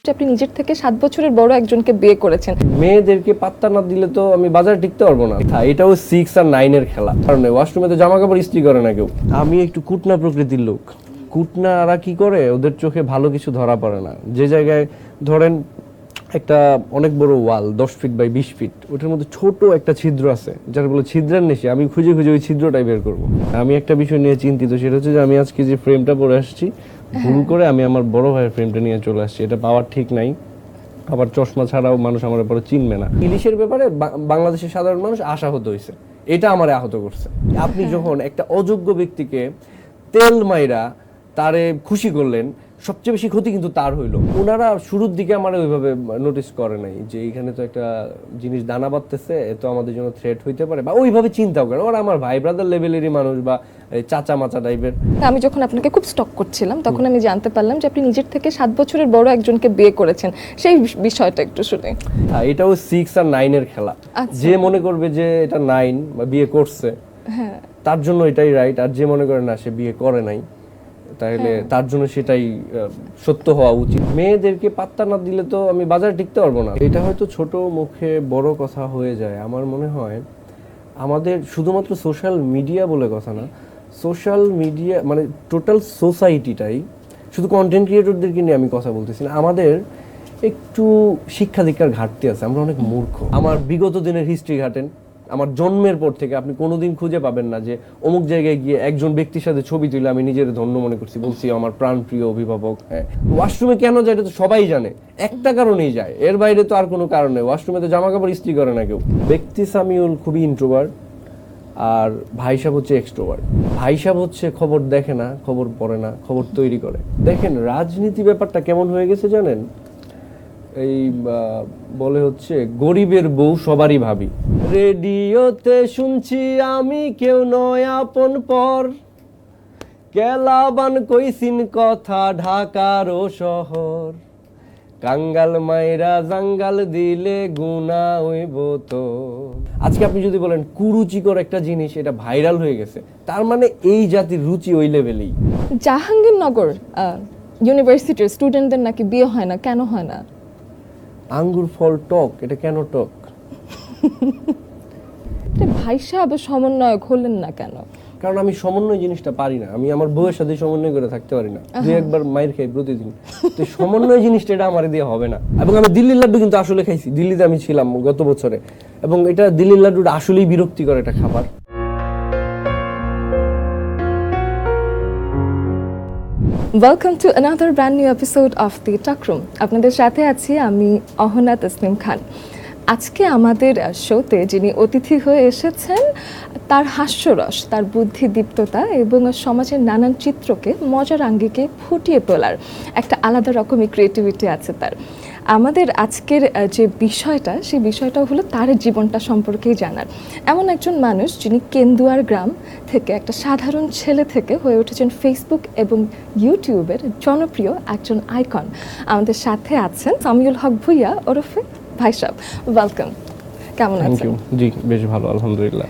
যে আপনি নিজের থেকে 7 বছরের বড় একজনকে বিয়ে করেছেন। মেয়েদেরকে পাত্তা না দিলে তো আমি বাজারে টিকতে পারবো না। এটাও 6 আর 9 এর খেলা। কারণ ওয়াশরুমে তো জামা কাপড় ইস্ত্রি করে না কেউ। আমি একটু কুটনা প্রকৃতির লোক। কুটনারা কি করে, ওদের চোখে ভালো কিছু ধরা পড়ে না। যে জায়গায় ধরেন একটা অনেক বড় ওয়াল 10 ফিট বাই 20 ফিট, ওটার মধ্যে ছোট একটা ছিদ্র আছে, যার বলে ছিদ্রের নেশে, আমি খুঁজে খুঁজে ওই ছিদ্রটাই বের করবো। আমি একটা বিষয় নিয়ে চিন্তিত, সেটা হচ্ছে যে আমি আজকে যে ফ্রেমটা পরে আসছি, ভুল করে আমি আমার বড় ভাইয়ের ফ্রেমটা নিয়ে চলে আসছি। এটা পাওয়ার ঠিক নাই। আবার চশমা ছাড়াও মানুষ আমার পরে চিনবে না। ইলিশের ব্যাপারে বাংলাদেশের সাধারণ মানুষ আশাহত হয়েছে, এটা আমার আহত করছে। আপনি যখন একটা অযোগ্য ব্যক্তিকে তেল মাইরা তারে খুশি করলেন, সবচেয়ে বেশি ক্ষতি কিন্তু তার হইলো। ওনারা শুরুর দিকে আমার ওইভাবে নোটিস করে নাই যে এইখানে তো একটা জিনিস দানা বাঁধতেছে, এ তো আমাদের জন্য থ্রেট হইতে পারে, বা ওইভাবে চিন্তাও করে। ওরা আমার ভাই ব্রাদার লেভেলেরই মানুষ, বা চাচা মাচা টাইপের। আমি যখন আপনাকে খুব স্টক করছিলাম তখন আমি জানতে পারলাম যে আপনি নিজের থেকে 7 বছরের বড় একজনকে বিয়ে করেছেন। সেই বিষয়টা একটু শুনি। এটাও 6 আর 9 এর খেলা। যে মনে করবে যে এটা 9 বা বিয়ে করছে, তার জন্য এটাই রাইট। আর যে মনে করে না, সে বিয়ে করে নাই, তাহলে তার জন্য সেটাই সত্য হওয়া উচিত। মেয়েদেরকে পাত্তা না দিলে তো আমি বাজারে টিকতে পারবো না। এটা হয়তো ছোট মুখে বড় কথা হয়ে যায়। আমার মনে হয় আমাদের শুধুমাত্র সোশ্যাল মিডিয়া বলে কথা না, সোশ্যাল মিডিয়া মানে টোটাল সোসাইটিটাই, শুধু কন্টেন্ট ক্রিয়েটরদেরকে নিয়ে আমি কথা বলতেছি না, আমাদের একটু শিক্ষা দীক্ষার ঘাটতি আছে। আমরা অনেক মূর্খ। আমার বিগত দিনের হিস্ট্রি ঘাটেন, আমার জন্মের পর থেকে আপনি কোনোদিন খুঁজে পাবেন না যে অমুক জায়গায় গিয়ে একজন ব্যক্তির সাথে ছবি তুলে আমি নিজের ধন্য মনে করছি, বলছি আমার প্রাণপ্রিয় অভিভাবক। হ্যাঁ, ওয়াশরুমে কেন যায় এটা তো সবাই জানে, একটা কারণেই যায়, এর বাইরে তো আর কোনো কারণ নেই। ওয়াশরুমে তো জামা কাপড় ইস্ত্রি করে না কেউ। ব্যক্তি সামিউল খুবই ইন্ট্রোভার্ট, আর ভাই সাহেব হচ্ছে এক্সট্রোভার্ট। ভাই সাহেব হচ্ছে খবর দেখে না, খবর পড়ে না, খবর তৈরি করে। দেখেন রাজনীতি ব্যাপারটা কেমন হয়ে গেছে জানেন, এই বলে হচ্ছে গরিবের বউ সবারই ভাবি। রেডিওতে শুনছি আমি কেউ নয় আপন পর, কেলাবান কইছিন কথা ঢাকারও শহর, কাঙ্গাল মাইরা জাঙ্গাল দিলে গুনা হইব তো। আজকে আপনি যদি বলেন কুরুচিকর একটা জিনিস, এটা ভাইরাল হয়ে গেছে, তার মানে এই জাতির রুচি ওই লেভেলেই। জাহাঙ্গীরনগর ইউনিভার্সিটির স্টুডেন্টদের নাকি বিয়ে হয় না, কেন হয় না? আঙ্গুর ফল টক, এটা কেন টক? ভাই সাহেব সমন্বয়ক হলেন না কেন? কারণ আমি সমন্বয় জিনিসটা পারি না। আমি আমার বউয়ের সাথে সমন্বয় করে থাকতে পারি না, দুই একবার মাইর খাই প্রতিদিন। তো সমন্বয় জিনিসটা এটা আমার দিয়ে হবে না। এবং আমি দিল্লির লাড্ডু কিন্তু আসলে খাইছি, দিল্লিতে আমি ছিলাম গত বছরে, এবং এটা দিল্লির লাড্ডুটা আসলেই বিরক্তিকর একটা খাবার। Welcome to another brand new episode of the টাকরুম। আপনাদের সাথে আছি আমি অহনা তসনিম খান। আজকে আমাদের শোতে যিনি অতিথি হয়ে এসেছেন, তার হাস্যরস, তার বুদ্ধিদীপ্ততা এবং সমাজের নানান চিত্রকে মজার আঙ্গিকে ফুটিয়ে তোলার একটা আলাদা রকমের ক্রিয়েটিভিটি আছে তার। আমাদের আজকের যে বিষয়টা, সেই বিষয়টা হলো তার জীবনটা সম্পর্কেই জানার। এমন একজন মানুষ যিনি কেন্দুয়ার গ্রাম থেকে একটা সাধারণ ছেলে থেকে হয়ে উঠেছেন ফেসবুক এবং ইউটিউবের জনপ্রিয় একজন আইকন। আমাদের সাথে আছেন সামিউল হক ভুইয়া ওরফে ভাই সাহেব। ওয়েলকাম, কেমন আছেন? জি বেশ ভালো, আলহামদুলিল্লাহ।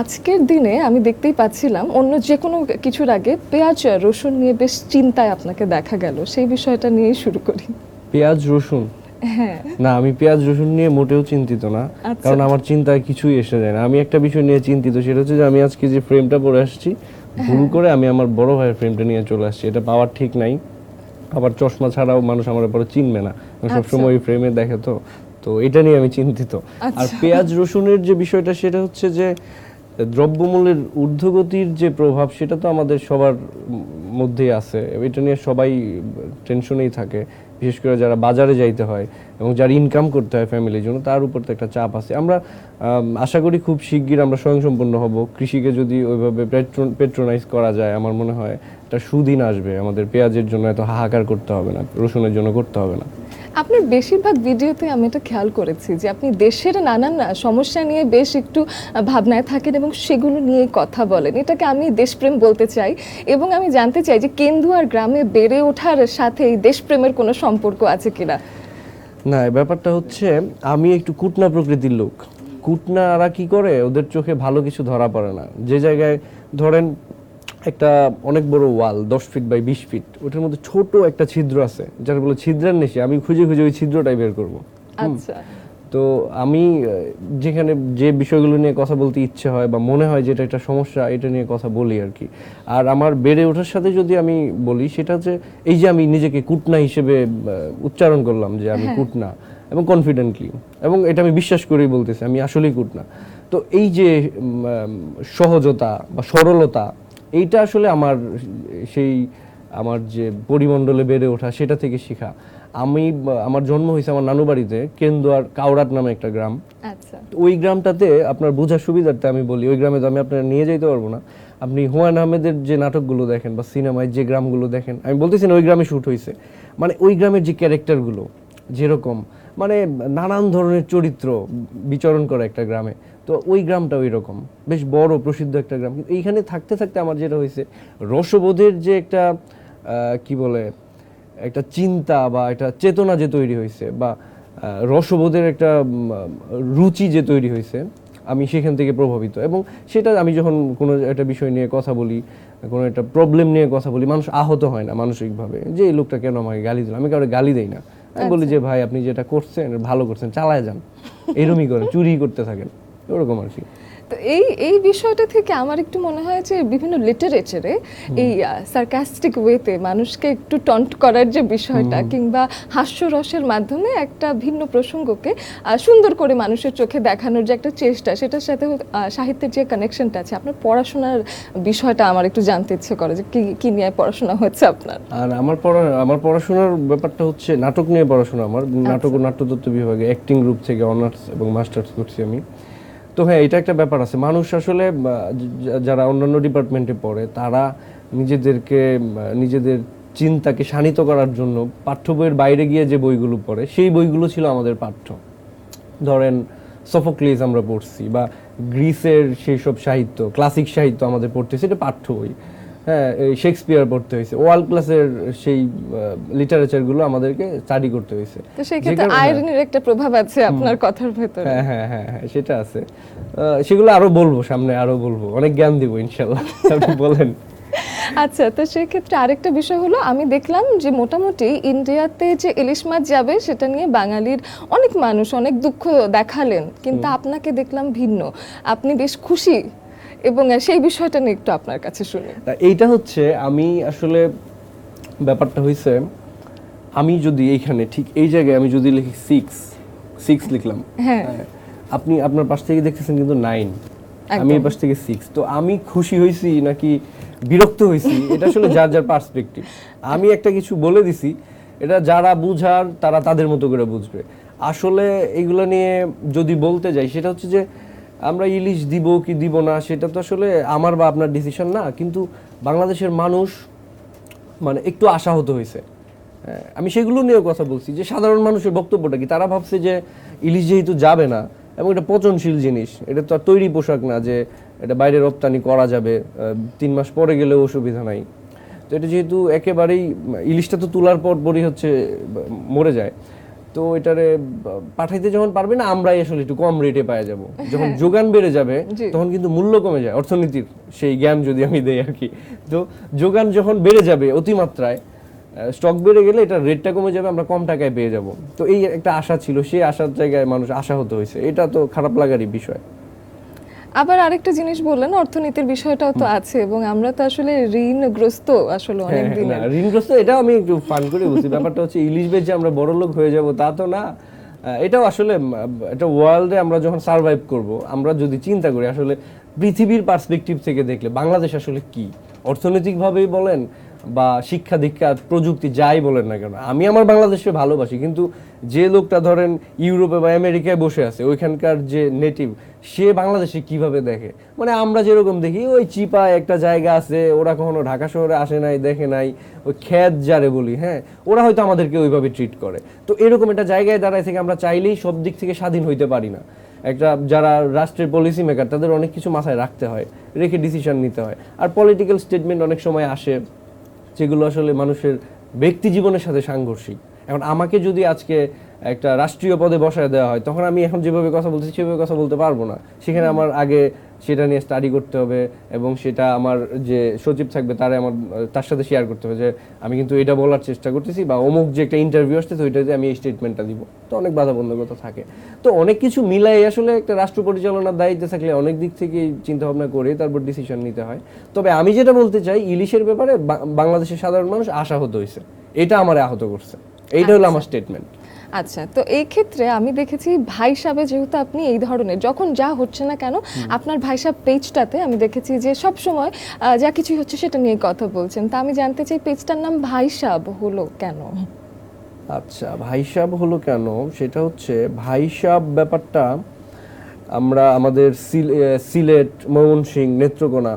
আজকের দিনে আমি দেখতেই পাচ্ছিলাম অন্য যে কোনো কিছুর আগে পেঁয়াজ রসুন নিয়ে বেশ চিন্তায় আপনাকে দেখা গেল, সেই বিষয়টা নিয়েই শুরু করি। পেঁয়াজ রসুন? হ্যাঁ না, আমি পেঁয়াজ রসুন নিয়ে মোটেও চিন্তিত না, কারণ আমার চিন্তায় কিছুই এসে যায় না। আমি একটা বিষয় নিয়ে চিন্তিত, সেটা হচ্ছে যে আমি আজকে যে ফ্রেমটা পরে আসছি, ভুল করে আমি আমার বড় ভাইয়ের ফ্রেমটা নিয়ে চলে আসছি। এটা পাওয়ার ঠিক নাই। আবার চশমা ছাড়াও মানুষ আমার পরে চিনবে না, সবসময় ওই ফ্রেমে দেখে। তো এটা নিয়ে আমি চিন্তিত। আর পেঁয়াজ রসুনের যে বিষয়টা, সেটা হচ্ছে যে দ্রব্যমূল্যের ঊর্ধ্বগতির যে প্রভাব, সেটা তো আমাদের সবার মধ্যেই আছে। এটা নিয়ে সবাই টেনশনেই থাকে, বিশেষ করে যারা বাজারে যাইতে হয় এবং যারা ইনকাম করতে হয় ফ্যামিলির জন্য, তার উপর তো একটা চাপ আছে। আমরা আশা করি খুব শিগগির আমরা স্বয়ংসম্পন্ন হব। কৃষিকে যদি ওইভাবে পেট্রোনাইজ করা যায়, আমার মনে হয় একটা সুদিন আসবে। আমাদের পেঁয়াজের জন্য এত হাহাকার করতে হবে না, রসুনের জন্য করতে হবে না। আপনার বেশিরভাগ ভিডিওতে আমি এটা খেয়াল করেছি যে আপনি দেশের নানান সমস্যা নিয়ে বেশ একটু ভাবনায় থাকেন এবং সেগুলো নিয়ে কথা বলেন। এটাকে আমি দেশপ্রেম বলতে চাই, এবং আমি জানতে চাই যে কেন্দুয়ার গ্রামে বেড়ে ওঠার সাথে এই দেশপ্রেমের কোনো সম্পর্ক আছে কিনা? না, ব্যাপারটা হচ্ছে আমি একটু কুটনা প্রকৃতির লোক। কুটনারা কি করে, ওদের চোখে ভালো কিছু ধরা পড়ে না। যে জায়গায় ধরেন একটা অনেক বড় ওয়াল 10 ফিট বাই 20 ফিট, ওটার মধ্যে ছোট একটা ছিদ্র আছে, যার বলে ছিদ্রের নেশে। আমি খুঁজে খুঁজে ওই ছিদ্রটাই বের করব। আচ্ছা, তো আমি যেখানে যে বিষয়গুলো নিয়ে কথা বলতে ইচ্ছে হয় বা মনে হয় যে এটা একটা সমস্যা, এটা নিয়ে কথা বলি আর কি। আর আমার বেড়ে ওঠার সাথে যদি আমি বলি, সেটা হচ্ছে এই যে আমি নিজেকে কুটনা হিসেবে উচ্চারণ করলাম যে আমি কুটনা, এবং কনফিডেন্টলি, এবং এটা আমি বিশ্বাস করেই বলতেছি আমি আসলেই কুটনা। তো এই যে সহজতা বা সরলতা, এইটা আসলে আমার সেই আমার যে পরিমণ্ডলে বেড়ে ওঠা, সেটা থেকে শেখা। আমার জন্ম হয়েছে আমার নানু বাড়িতে, কেন্দুয়ার কাউরাট নামে একটা গ্রাম। আচ্ছা, ওই গ্রামটাতে আপনার বোঝার সুবিধার্থে আমি বলি, ওই গ্রামে তো আমি আপনার নিয়ে যেতে পারবো না। আপনি হুমায়ুন আহমেদের যে নাটকগুলো দেখেন বা সিনেমায় যে গ্রামগুলো দেখেন, আমি বলতেছি না ওই গ্রামে শ্যুট হয়েছে, মানে ওই গ্রামের যে ক্যারেক্টারগুলো যেরকম, মানে নানান ধরনের চরিত্র বিচরণ করে একটা গ্রামে, তো ওই গ্রামটা ওই রকম বেশ বড় প্রসিদ্ধ একটা গ্রাম। কিন্তু এইখানে থাকতে থাকতে আমার যেটা হয়েছে, রসবোধের যে একটা কি বলে একটা চিন্তা বা একটা চেতনা যে তৈরি হয়েছে, বা রসবোধের একটা রুচি যে তৈরি হয়েছে, আমি সেখান থেকে প্রভাবিত। এবং সেটা আমি যখন কোনো একটা বিষয় নিয়ে কথা বলি, কোনো একটা প্রবলেম নিয়ে কথা বলি, মানুষ আহত হয় না মানসিকভাবে যে এই লোকটা কেন আমাকে গালি দিল। আমি কাউকে গালি দেই না, আমি বলি যে ভাই আপনি যেটা করছেন ভালো করছেন, চালায় যান, এরমই করেন, চুরি করতে থাকেন, ওরকম আর কি। তো এই বিষয়টা থেকে আমার একটু মনে হয় যে বিভিন্ন লিটারেচারে এই সার্কাস্টিক ওয়েতে মানুষকে একটু টন্ট করার যে বিষয়টা, কিংবা হাস্যরসের মাধ্যমে একটা ভিন্ন প্রসঙ্গকে সুন্দর করে মানুষের চোখে দেখানোর যে একটা চেষ্টা, সেটার সাথে সাহিত্যের যে কানেকশনটা আছে। আপনার পড়াশোনার বিষয়টা আমার একটু জানতে ইচ্ছে করে যে কি নিয়ে পড়াশোনা হচ্ছে আপনার। আর আমার পড়াশোনার ব্যাপারটা হচ্ছে নাটক নিয়ে পড়াশোনা। আমার নাটক ও নাট্যতত্ত্ব বিভাগে অ্যাক্টিং গ্রুপ থেকে অনার্স এবং মাস্টার্স করছি আমি। তো হ্যাঁ, এটা একটা ব্যাপার আছে। মানুষ আসলে যারা অন্যান্য ডিপার্টমেন্টে পড়ে, তারা নিজেদের চিন্তাকে শানিত করার জন্য পাঠ্য বইয়ের বাইরে গিয়ে যে বইগুলো পড়ে, সেই বইগুলো ছিল আমাদের পাঠ্য। ধরেন সোফোক্লিস আমরা পড়ছি, বা গ্রিসের সেই সব সাহিত্য, ক্লাসিক সাহিত্য আমাদের পড়তে, সেটা পাঠ্য বই। হ্যাঁ, এই শেক্সপিয়ার পড়তে হয়েছে, ওয়ার্ল্ড ক্লাসের সেই লিটারেচারগুলো আমাদেরকে স্টাডি করতে হয়েছে। তো সেই ক্ষেত্রে আইরনির একটা প্রভাব আছে আপনার কথার ভেতরে। হ্যাঁ হ্যাঁ হ্যাঁ হ্যাঁ, সেটা আছে। সেগুলো আরো বলবো, সামনে আরো বলবো, অনেক জ্ঞান দিব ইনশাআল্লাহ। আপনি বলেন। আচ্ছা, তো সেই ক্ষেত্রে আরেকটা বিষয় হলো, আমি দেখলাম যে মোটামুটি ইন্ডিয়াতে যে ইলিশ মাছ যাবে সেটা নিয়ে বাঙালির অনেক মানুষ অনেক দুঃখ দেখালেন, কিন্তু আপনাকে দেখলাম ভিন্ন, আপনি বেশ খুশি, এবং সেই বিষয়টা নিয়ে একটু আপনার কাছে শুনি। এইটা হচ্ছে, আমি আসলে ব্যাপারটা হয়েছে, আমি যদি এইখানে ঠিক এই জায়গায় আমি যদি লিখি 6 লিখলাম, হ্যাঁ, আপনি আপনার পাশ থেকে দেখতেছেন কিন্তু 9, আমি এই পাশ থেকে 6, তো আমি খুশি হয়েছি নাকি বিরক্ত হয়েছি, এটা আসলে যার যার পার্সপেক্টিভ। আমি একটা কিছু বলে দিছি, এটা যারা বুঝার তারা তাদের মতো করে বুঝবে। আসলে এগুলো নিয়ে যদি বলতে যাই, সেটা হচ্ছে যে আমরা ইলিশ দিব কি দিব না, সেটা তো আসলে আমার বা আপনার ডিসিশন না, কিন্তু বাংলাদেশের মানুষ মানে একটু আশাহত হয়েছে। আমি সেগুলো নিয়েও কথা বলছি যে সাধারণ মানুষের বক্তব্যটা কি, তারা ভাবছে যে ইলিশ যেহেতু যাবে না, এবং এটা পচনশীল জিনিস, এটা তো আর তৈরি পোশাক না যে এটা বাইরে রপ্তানি করা যাবে, 3 মাস পরে গেলেও অসুবিধা নাই। তো এটা যেহেতু একেবারেই, ইলিশটা তো তোলার পরই হচ্ছে মরে যায়, তো এটারে পাঠাইতে যখন পারবে না, আমরাই আসলে একটু কম রেটে পাওয়া যাব। যখন যোগান বেড়ে যাবে তখন কিন্তু মূল্য কমে যায়, অর্থনীতির সেই জ্ঞান যদি আমি দেই আর কি। তো যোগান যখন বেড়ে যাবে অতিমাত্রায়, স্টক বেড়ে গেলে এটা রেটটা কমে যাবে, আমরা কম টাকায় পেয়ে যাব। তো এই একটা আশা ছিল, সেই আশার জায়গায় মানুষ আশাহত হয়েছে, এটা তো খারাপ লাগারই বিষয়। আবার আরেকটা জিনিস বললেন, অর্থনীতির বিষয়টাও তো আছে, এবং আমরা তো আসলে ঋণগ্রস্ত আসলে অনেক দিন। ঋণগ্রস্ত, এটাও আমি একটু ফান করে বলছি। ব্যাপারটা হচ্ছে ইলিশ বেচে আমরা বড় লোক হয়ে যাব তা তো না। এটাও আসলে এটা ওয়ার্ল্ডে আমরা যখন সার্ভাইভ করব, আমরা যদি চিন্তা করি আসলে পৃথিবীর পার্সপেক্টিভ থেকে দেখলে বাংলাদেশ আসলে কি, অর্থনৈতিকভাবেই বলেন বা শিক্ষা দীক্ষা প্রযুক্তি যাই বলেন না কেন, আমি আমার বাংলাদেশকে ভালোবাসি, কিন্তু যে লোকটা ধরেন ইউরোপে বা আমেরিকায় বসে আছে, ওইখানকার যে নেটিভ, সে বাংলাদেশে কিভাবে দেখে, মানে আমরা যেরকম দেখি ওই চিপা একটা জায়গা আছে, ওরা কখনো ঢাকা শহরে আসে নাই, দেখে নাই, ওই খ্যাত যারে বলি, হ্যাঁ, ওরা হয়তো আমাদেরকে ওইভাবে ট্রিট করে। তো এরকম একটা জায়গায় দাঁড়ায় থেকে আমরা চাইলেই সব দিক থেকে স্বাধীন হইতে পারি না। একটা যারা রাষ্ট্রের পলিসি মেকার, তাদের অনেক কিছু মাথায় রাখতে হয়, রেখে ডিসিশন নিতে হয়। আর পলিটিক্যাল স্টেটমেন্ট অনেক সময় আসে যেগুলো আসলে মানুষের ব্যক্তি জীবনের সাথে সাংঘর্ষিক। এখন আমাকে যদি আজকে একটা রাষ্ট্রীয় পদে বসায় দেওয়া হয়, তখন আমি এখন যেভাবে কথা বলতেছি সেভাবে কথা বলতে পারবো না। সেখানে আমার আগে সেটা নিয়ে স্টাডি করতে হবে এবং সেটা আমার যে সচিব থাকবে তার সাথে শেয়ার করতে হবে যে আমি কিন্তু এটা বলার চেষ্টা করতেছি, বা অমুক যে একটা ইন্টারভিউ আসছে তো ওইটাতে আমি এই স্টেটমেন্টটা দিব। তো অনেক বাধাবন্ধকতা থাকে, তো অনেক কিছু মিলাই আসলে একটা রাষ্ট্র পরিচালনার দায়িত্বে থাকলে অনেক দিক থেকে চিন্তা ভাবনা করে তারপর ডিসিশন নিতে হয়। তবে আমি যেটা বলতে চাই, ইলিশের ব্যাপারে বাংলাদেশের সাধারণ মানুষ আশাহত হয়েছে, এটা আমার আহত করছে, এইটা হলো আমার স্টেটমেন্ট। আচ্ছা, তো এই ক্ষেত্রে আমি দেখেছি ভাই সাহেব, যেহেতু আপনি এই ধরনের যখন যা হচ্ছে না কেন আপনার ভাই সাহেব পেজটাতে আমি দেখেছি যে সব সময় যা কিছু হচ্ছে সেটা নিয়ে কথা বলছেন। তা আমি জানতে চাই পেজটার নাম ভাই সাহেব হলো কেন? আচ্ছা, ভাই সাহেব হলো কেন, সেটা হচ্ছে ভাই সাহেব ব্যাপারটা আমরা আমাদের সিলেট, ময়মনসিংহ, নেত্রকোনা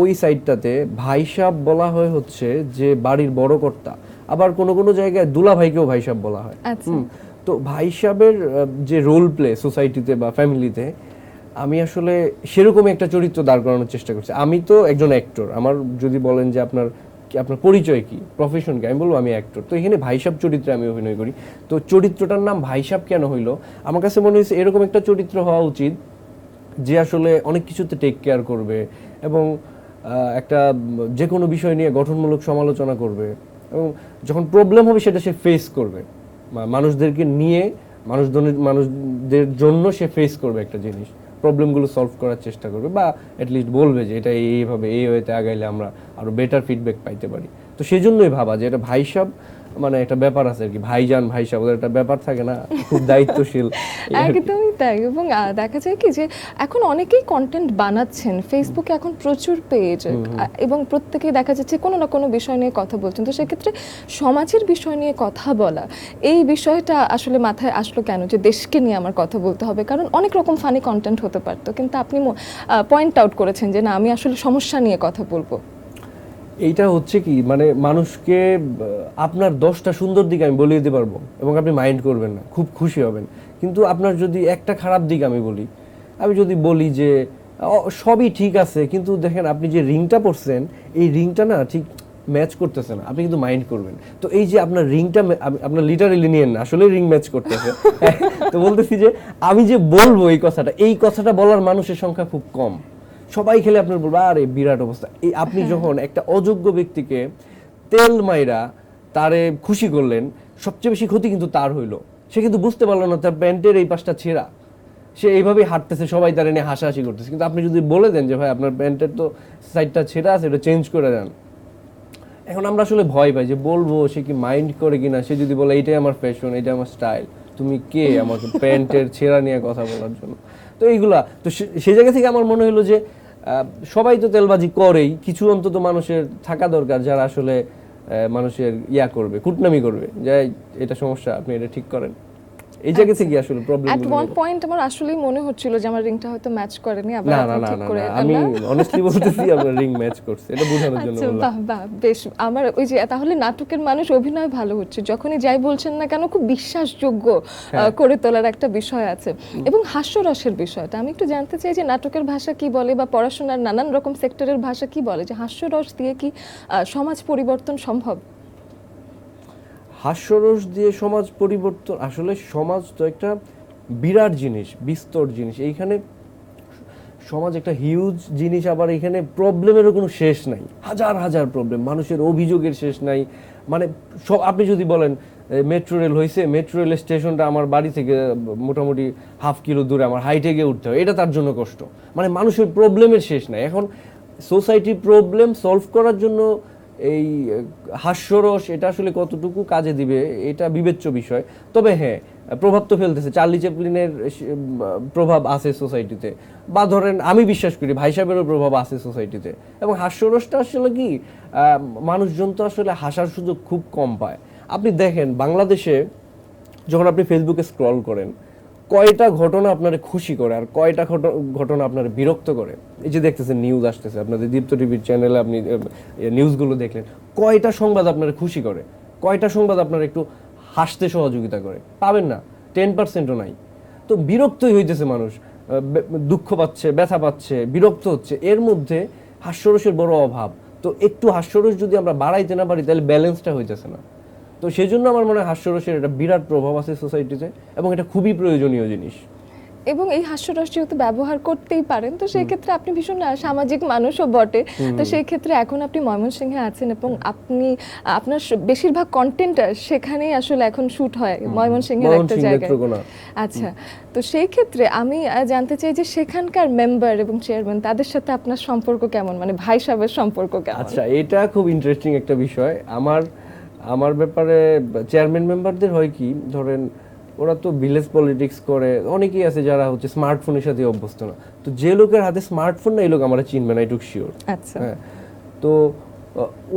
ওই সাইডটাতে ভাই সাহেব বলা হয় হচ্ছে যে বাড়ির বড় কর্তা, আবার কোনো কোনো জায়গায় দুলা ভাইকেও ভাই সাহেব বলা হয়। তো ভাই সাহেবের যে রোল প্লে সোসাইটিতে বা ফ্যামিলিতে, আমি আসলে সেরকম একটা চরিত্র দাঁড় করানোর চেষ্টা করছি। আমি তো একজন অ্যাক্টর, আমার যদি বলেন যে আপনার পরিচয় কি, প্রফেশন কি, আমি বলবো আমি অ্যাক্টর। তো এখানে ভাই সাহেব চরিত্রে আমি অভিনয় করি। তো চরিত্রটার নাম ভাই সাহেব কেন হইলো, আমার কাছে মনে হয়েছে এরকম একটা চরিত্র হওয়া উচিত যে আসলে অনেক কিছুতে টেক কেয়ার করবে এবং একটা যে কোনো বিষয় নিয়ে গঠনমূলক সমালোচনা করবে এবং যখন প্রবলেম হবে সেটা সে ফেস করবে, মানুষদেরকে নিয়ে মানুষদের জন্য সে ফেস করবে একটা জিনিস, প্রবলেমগুলো সলভ করার চেষ্টা করবে, বা অ্যাটলিস্ট বলবে যে এটা এইভাবে এই ওয়েতে আগাইলে আমরা আরো বেটার ফিডব্যাক পাইতে পারি। তো সেই জন্যই ভাবা যে এটা ভাই সাহেব মানে একটা ব্যাপার আছে আর কি, ভাইজান ভাই সাহেব, ওদের একটা ব্যাপার থাকে না, খুব দায়িত্বশীল। একদমই তাই। এবং দেখা যায় কি যে এখন অনেকেই কন্টেন্ট বানাচ্ছেন, ফেসবুকে এখন প্রচুর পেজ, এবং প্রত্যেকেই দেখা যাচ্ছে কোনো না কোনো বিষয় নিয়ে কথা বলছেন। তো সেক্ষেত্রে সমাজের বিষয় নিয়ে কথা বলা, এই বিষয়টা আসলে মাথায় আসলো কেন যে দেশকে নিয়ে আমার কথা বলতে হবে? কারণ অনেক রকম ফানি কন্টেন্ট হতে পারতো, কিন্তু আপনি পয়েন্ট আউট করেছেন যে না, আমি আসলে সমস্যা নিয়ে কথা বলবো। এইটা হচ্ছে কি, মানে মানুষকে আপনার 10টা সুন্দর দিক আমি বলে দিতে পারবো এবং আপনি মাইন্ড করবেন না, খুব খুশি হবেন। কিন্তু আপনার যদি একটা খারাপ দিক আমি যদি বলি যে সবই ঠিক আছে, কিন্তু দেখেন আপনি যে রিংটা পরছেন এই রিংটা না ঠিক ম্যাচ করতেছে না, আপনি কিন্তু মাইন্ড করবেন। তো এই যে আপনার রিংটা, আপনার লিটারালি নিয়েন না, আসলে রিং ম্যাচ করতেছে। তো বলতেছি যে আমি যে বলবো এই কথাটা বলার মানুষের সংখ্যা খুব কম। সবাই খেলে আপনার বলবো আরে বিরাট অবস্থা। এই আপনি যখন একটা অযোগ্য ব্যক্তিকে তেল মাইরা তারে খুশি করলেন, সবচেয়ে বেশি ক্ষতি কিন্তু তার হইলো। সে কিন্তু বুঝতে পারলো না তার প্যান্টের এই পাশটা ছেঁড়া, সে এইভাবেই হাঁটতেছে, সবাই তার নিয়ে হাসাহাসি করতেছে। কিন্তু আপনি যদি বলে দেন যে ভাই আপনার প্যান্টের তো সাইডটা ছেঁড়া আছে, এটা চেঞ্জ করে দেন, এখন আমরা আসলে ভয় পাই যে বলবো সে কি মাইন্ড করে কিনা। সে যদি বলে এইটাই আমার ফ্যাশন, এইটা আমার স্টাইল, তুমি কে আমাকে প্যান্টের ছেঁড়া নিয়ে কথা বলার জন্য? তো এইগুলা তো সেই জায়গা থেকে আমার মনে হলো যে সবাই তো তেলবাজি করেই, কিছু অন্তত মানুষের থাকা দরকার যারা আসলে মানুষের করবে, কুটনামি করবে, যে এটা সমস্যা, আপনি এটা ঠিক করেন। এই জায়গা থেকে আসলে প্রবলেম। এট ওয়ান পয়েন্ট আমার আসলেই মনে হচ্ছিল যে আমার রিংটা হয়তো ম্যাচ করেনি, আবার আপনি ঠিক করে দেন। আমি অনেস্টলি বলতেছি আমার রিং ম্যাচ করছে, এটা বোঝানোর জন্য বললাম। বাহ বাহ, বেশ। আমার ওই যে তাহলে নাটকের মানুষ অভিনয় ভালো হচ্ছে, যখনই যাই বলছেন না কেন খুব বিশ্বাসযোগ্য করে তোলার একটা বিষয় আছে। এবং হাস্যরসের বিষয়টা আমি একটু জানতে চাই যে নাটকের ভাষা কি বলে, বা পড়াশোনার নানান রকম সেক্টরের ভাষা কি বলে, যে হাস্যরস দিয়ে কি সমাজ পরিবর্তন সম্ভব? হাস্যরস দিয়ে সমাজ পরিবর্তন, আসলে সমাজ তো একটা বিরাট জিনিস, বিস্তর জিনিস। এইখানে সমাজ একটা হিউজ জিনিস, আবার এখানে প্রবলেমেরও কোনো শেষ নাই, হাজার হাজার প্রবলেম, মানুষের অভিযোগের শেষ নাই। মানে সব আপনি যদি বলেন মেট্রো রেল হয়েছে, মেট্রো রেল স্টেশনটা আমার বাড়ি থেকে মোটামুটি হাফ কিলো দূরে, আমার হাইটে গিয়ে উঠতে হয়, এটা তার জন্য কষ্ট। মানে মানুষের প্রবলেমের শেষ নাই। এখন সোসাইটির প্রবলেম সলভ করার জন্য এই হাস্যরস এটা আসলে কতটুকু কাজে দিবে এটা বিবেচ্য বিষয়। তবে হ্যাঁ, প্রভাব তো ফেলতেছে, চার্লি চ্যাপলিনের প্রভাব আছে সোসাইটিতে, বা ধরেন আমি বিশ্বাস করি ভাই সাহেবেরও প্রভাব আছে সোসাইটিতে। এবং হাস্যরসটা আসলে কি, মানুষজন তো আসলে হাসার সুযোগ খুব কম পায়। আপনি দেখেন বাংলাদেশে যখন আপনি ফেসবুকে স্ক্রল করেন, কয়টা ঘটনা আপনার খুশি করে আর কয়টা ঘটনা আপনার বিরক্ত করে। এই যে দেখতেছেন নিউজ আসতেছে আপনাদের দীপ্ত টিভির চ্যানেলে, আপনি নিউজগুলো দেখলেন, কয়টা সংবাদ আপনার খুশি করে, কয়টা সংবাদ আপনার একটু হাসতে সহযোগিতা করে? পাবেন না, 10%ও নাই। তো বিরক্তই হইতেছে মানুষ, দুঃখ পাচ্ছে, ব্যথা পাচ্ছে, বিরক্ত হচ্ছে। এর মধ্যে হাস্যরসের বড় অভাব। তো একটু হাস্যরস যদি আমরা বাড়াইতে না পারি তাহলে ব্যালেন্সটা হইতেছে না। তো সেই জন্য আমার মনে হয় হাস্যরসের একটা বিরাট প্রভাব আছে সোসাইটিতে এবং এটা খুবই প্রয়োজনীয় জিনিস। এবং এই হাস্যরস যেহেতু ব্যবহার করতেই পারেন, তো সেই ক্ষেত্রে আপনি ভীষণ সামাজিক মানুষও বটে। তো সেই ক্ষেত্রে এখন আপনি ময়মনসিংহে আছেন এবং আপনি আপনার বেশিরভাগ কন্টেন্ট সেখানেই আসলে এখন শুট হয়, ময়মনসিংহের একটা জায়গায়। আচ্ছা, তো সেই ক্ষেত্রে আমি জানতে চাই যে সেখানকার মেম্বার এবং চেয়ারম্যান তাদের সাথে আপনার সম্পর্ক কেমন, মানে ভাই সাহেবের সম্পর্ক কেমন? আচ্ছা, এটা খুব ইন্টারেস্টিং একটা বিষয়। আমার ব্যাপারে চেয়ারম্যান মেম্বারদের হয় কি, ধরেন ওরা তো ভিলেজ পলিটিক্স করে, অনেকেই আছে যারা হচ্ছে স্মার্টফোনের সাথে অভ্যস্ত না। তো যে লোকের হাতে স্মার্টফোন না, এই লোক আমরা চিনবে না, এটুক শিওর। আচ্ছা, হ্যাঁ, তো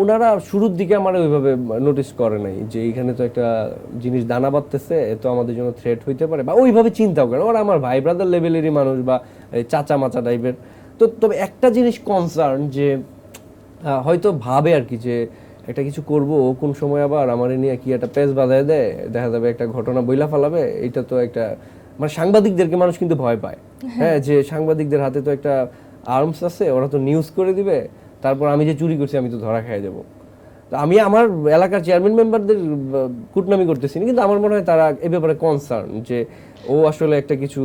ওনারা শুরুর দিকে আমার ওইভাবে নোটিস করে নাই যে এইখানে তো একটা জিনিস দানা বাঁধতেছে, তো আমাদের জন্য থ্রেট হইতে পারে, বা ওইভাবে চিন্তাও করে। ওরা আমার ভাই ব্রাদার লেভেলেরই মানুষ, বা চাচা মাচা টাইপের। তো তবে একটা জিনিস কনসার্ন, যে হয়তো ভাবে আর কি যে একটা কিছু করব, কোন সময় আবার আমার নিয়ে কি একটা পেজ বাঁধায় দেয়, দেখা যাবে একটা ঘটনা বইলা ফেলাবে। এটা তো একটা, মানে সাংবাদিকদেরকে মানুষ কিন্তু ভয় পায়। হ্যাঁ, যে সাংবাদিকদের হাতে তো একটা আর্মস আছে, ওরা তো নিউজ করে দিবে, তারপর আমি যে চুরি করছি আমি তো ধরা খেয়ে যাবো। তো আমি আমার এলাকার চেয়ারম্যান মেম্বারদের কুটনামি করতেছি না, কিন্তু আমার মনে হয় তারা এ ব্যাপারে কনসার্ন যে ও আসলে একটা কিছু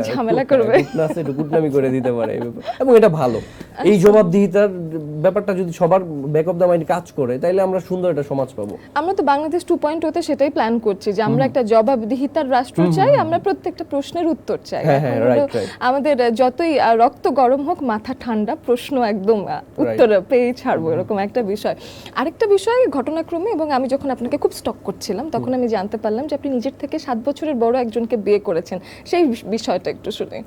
ঝামেলা করবে, একটু কুটনামি করে দিতে পারে, এবং এটা ভালো। এই জবাবদিহিতার ব্যাপারটা যদি সবার ব্যাক অফ দ্য মাইন্ড কাজ করে, তাইলে আমরা সুন্দর একটা সমাজ পাবো। আমরা তো বাংলাদেশ 2.0 তে সেটাই প্ল্যান করছি যে আমরা একটা জবাবদিহিতার রাষ্ট্র চাই, আমরা প্রত্যেকটা প্রশ্নের উত্তর চাই। আমাদের যতই রক্ত গরম হোক, মাথা ঠান্ডা, প্রশ্ন একদম উত্তর পেয়ে ছাড়বো, এরকম একটা বিষয়। আরেকটা বিষয় ঘটনাক্রমে, এবং আমি যখন আপনাকে খুব স্টক করছিলাম তখন আমি জানতে পারলাম যে আপনি নিজের থেকে 7 বছরের বড় একজনকে বিয়ে করেছেন। সেই বিষয়টা একটু শুনি।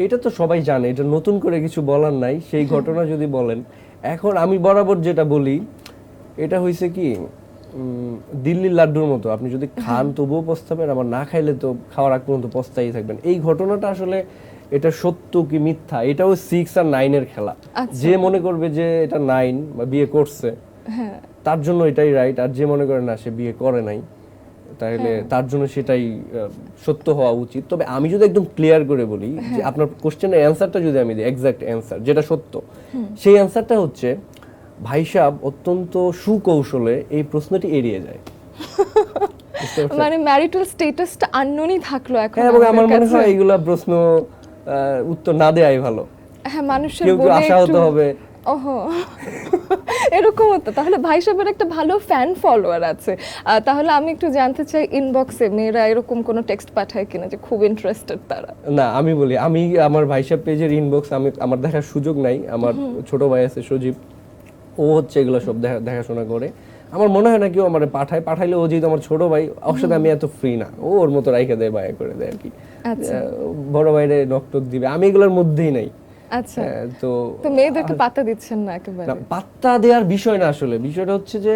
এটা তো সবাই জানে, এটা নতুন করে কিছু বলার নাই। সেই ঘটনা যদি বলেন, এখন আমি বরাবর যেটা বলি, এটা হয়েছে কি দিল্লির লাড্ডুর মতো, আপনি যদি খান তবুও পস্তাবেন, আবার না খাইলে তো খাওয়ার আগ পর্যন্ত পস্তাই থাকবেন। এই ঘটনাটা আসলে এটা সত্য কি মিথ্যা, এটাও 6 আর 9 এর খেলা। যে মনে করবে যে এটা 9 বা বিয়ে করছে, তার জন্য এটাই রাইট, আর যে মনে করে না সে বিয়ে করে নাই, তাহলে তার জন্য সেটাই সত্য হওয়া উচিত। তবে আমি যদি একদম ক্লিয়ার করে বলি যে আপনার কোশ্চেনের অ্যানসারটা যদি আমি দিই, এক্সাক্ট অ্যানসার যেটা সত্য, সেই অ্যানসারটা হচ্ছে ভাই সাহেব অত্যন্ত সুকৌশলে এই প্রশ্নটি এড়িয়ে যায়। মানে ম্যারিটাল স্ট্যাটাসটা আননোনই থাকলো এখন। এবং আমার মনে হয় এইগুলা প্রশ্ন উত্তর না দেয়াই ভালো। হ্যাঁ, মানুষের বলে আশাহত হবে। ওহো, এরকম হতো। তাহলে ভাই সাহেবের একটা ভালো ফ্যান ফলোয়ার আছে। তাহলে আমি একটু জানতে চাই, ইনবক্সে মেয়েরা এরকম কোনো টেক্সট পাঠায় কিনা যে খুব ইন্টারেস্টেড তারা? না, আমি বলি, আমি আমার ভাই সাহেব পেজের ইনবক্স আমার দেখার সুযোগ নাই। আমার ছোট ভাই আছে সজীব, ও হচ্ছে এগুলো সব দেখাশোনা করে। আমার মনে হয় না কেউ আমার পাঠাইলে, ও যেহেতু আমার ছোট ভাই, ওর সাথে আমি এত ফ্রি না, ও ওর মতো রাইখা দেয়, বায়া করে দেয় আর কি। বড় ভাইরে নকটক দিবে, আমি এগুলোর মধ্যেই নাই। আচ্ছা, তো মেয়েদেরকে পাত্তা দিচ্ছেন না একেবারে? পাত্তা দেওয়ার বিষয় না, আসলে বিষয়টা হচ্ছে যে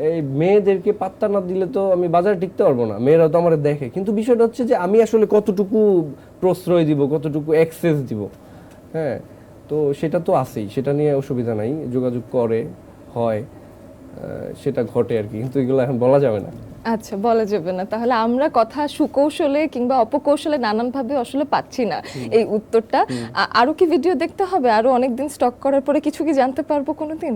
এই মেয়েদেরকে পাত্তা না দিলে তো আমি বাজারে টিকতে পারবো না, মেয়েরা তো আমার দেখে। কিন্তু বিষয়টা হচ্ছে যে আমি আসলে কতটুকু প্রশ্রয় দিব, কতটুকু অ্যাক্সেস দিব, হ্যাঁ, তো সেটা তো আছেই, সেটা নিয়ে অসুবিধা নাই, যোগাযোগ করে হয়, সেটা ঘটে আর কি, কিন্তু এগুলো এখন বলা যাবে না। আচ্ছা, বলা যাবে না। তাহলে আমরা কথা সুকৌশলে কিংবা অপকৌশলে নানানভাবে আসলে পাচ্ছি না এই উত্তরটা। আরো কি ভিডিও দেখতে হবে? আরো অনেকদিন স্টক করার পরে কিছু কি জানতে পারবো কোনোদিন?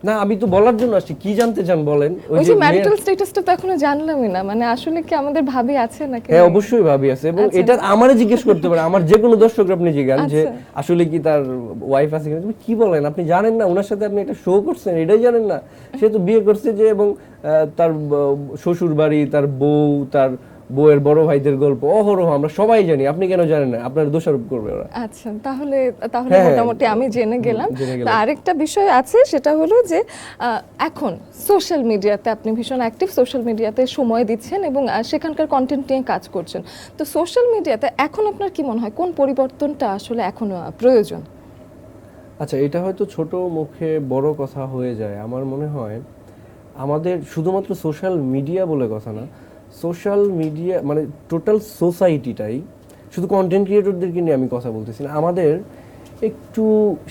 না, আমি তো বলার জন্য আসছি, কি জানতে চান বলেন? ওই যে ম্যারিটাল স্ট্যাটাসটা তো এখনো জানলামই না, মানে আসলে কি আমাদের ভাবি আছে নাকি? হ্যাঁ, অবশ্যই ভাবি আছে, এবং এটা আমারে জিজ্ঞেস করতে পারে, আমার যে কোনো দর্শকরা আপনি জিজ্ঞাসা যে আসলে কি তার ওয়াইফ আছে কিনা। তুমি কি বলেন, আপনি জানেন না ওনার সাথে আপনি একটা শো করছেন, এটাই জানেন না? সে তো বিয়ে করছে যে, এবং তার শ্বশুর বাড়ি, তার বউ, তার বউয়ের বড় ভাইদের গল্প অহরহ আমরা সবাই জানি, আপনি কেন জানেন না? আপনার দোষারোপ করবে ওরা। আচ্ছা, তাহলে মোটামুটি আমি জেনে গেলাম। আরেকটা বিষয় আছে, সেটা হলো যে এখন সোশ্যাল মিডিয়াতে আপনি ভীষণ অ্যাক্টিভ, সোশ্যাল মিডিয়াতে সময় দিচ্ছেন এবং সেখানকার কন্টেন্ট নিয়ে কাজ করছেন। তো সোশ্যাল মিডিয়াতে এখন আপনার কি মনে হয় কোন পরিবর্তনটা আসলে এখনো প্রয়োজন? আচ্ছা, এটা হয়তো ছোট মুখে বড় কথা হয়ে যায়। আমার মনে হয় আমাদের শুধুমাত্র সোশ্যাল মিডিয়া বলে কথা না, সোশ্যাল মিডিয়া মানে টোটাল সোসাইটিটাই, শুধু কন্টেন্ট ক্রিয়েটরদেরকে নিয়ে আমি কথা বলতেছি না, আমাদের একটু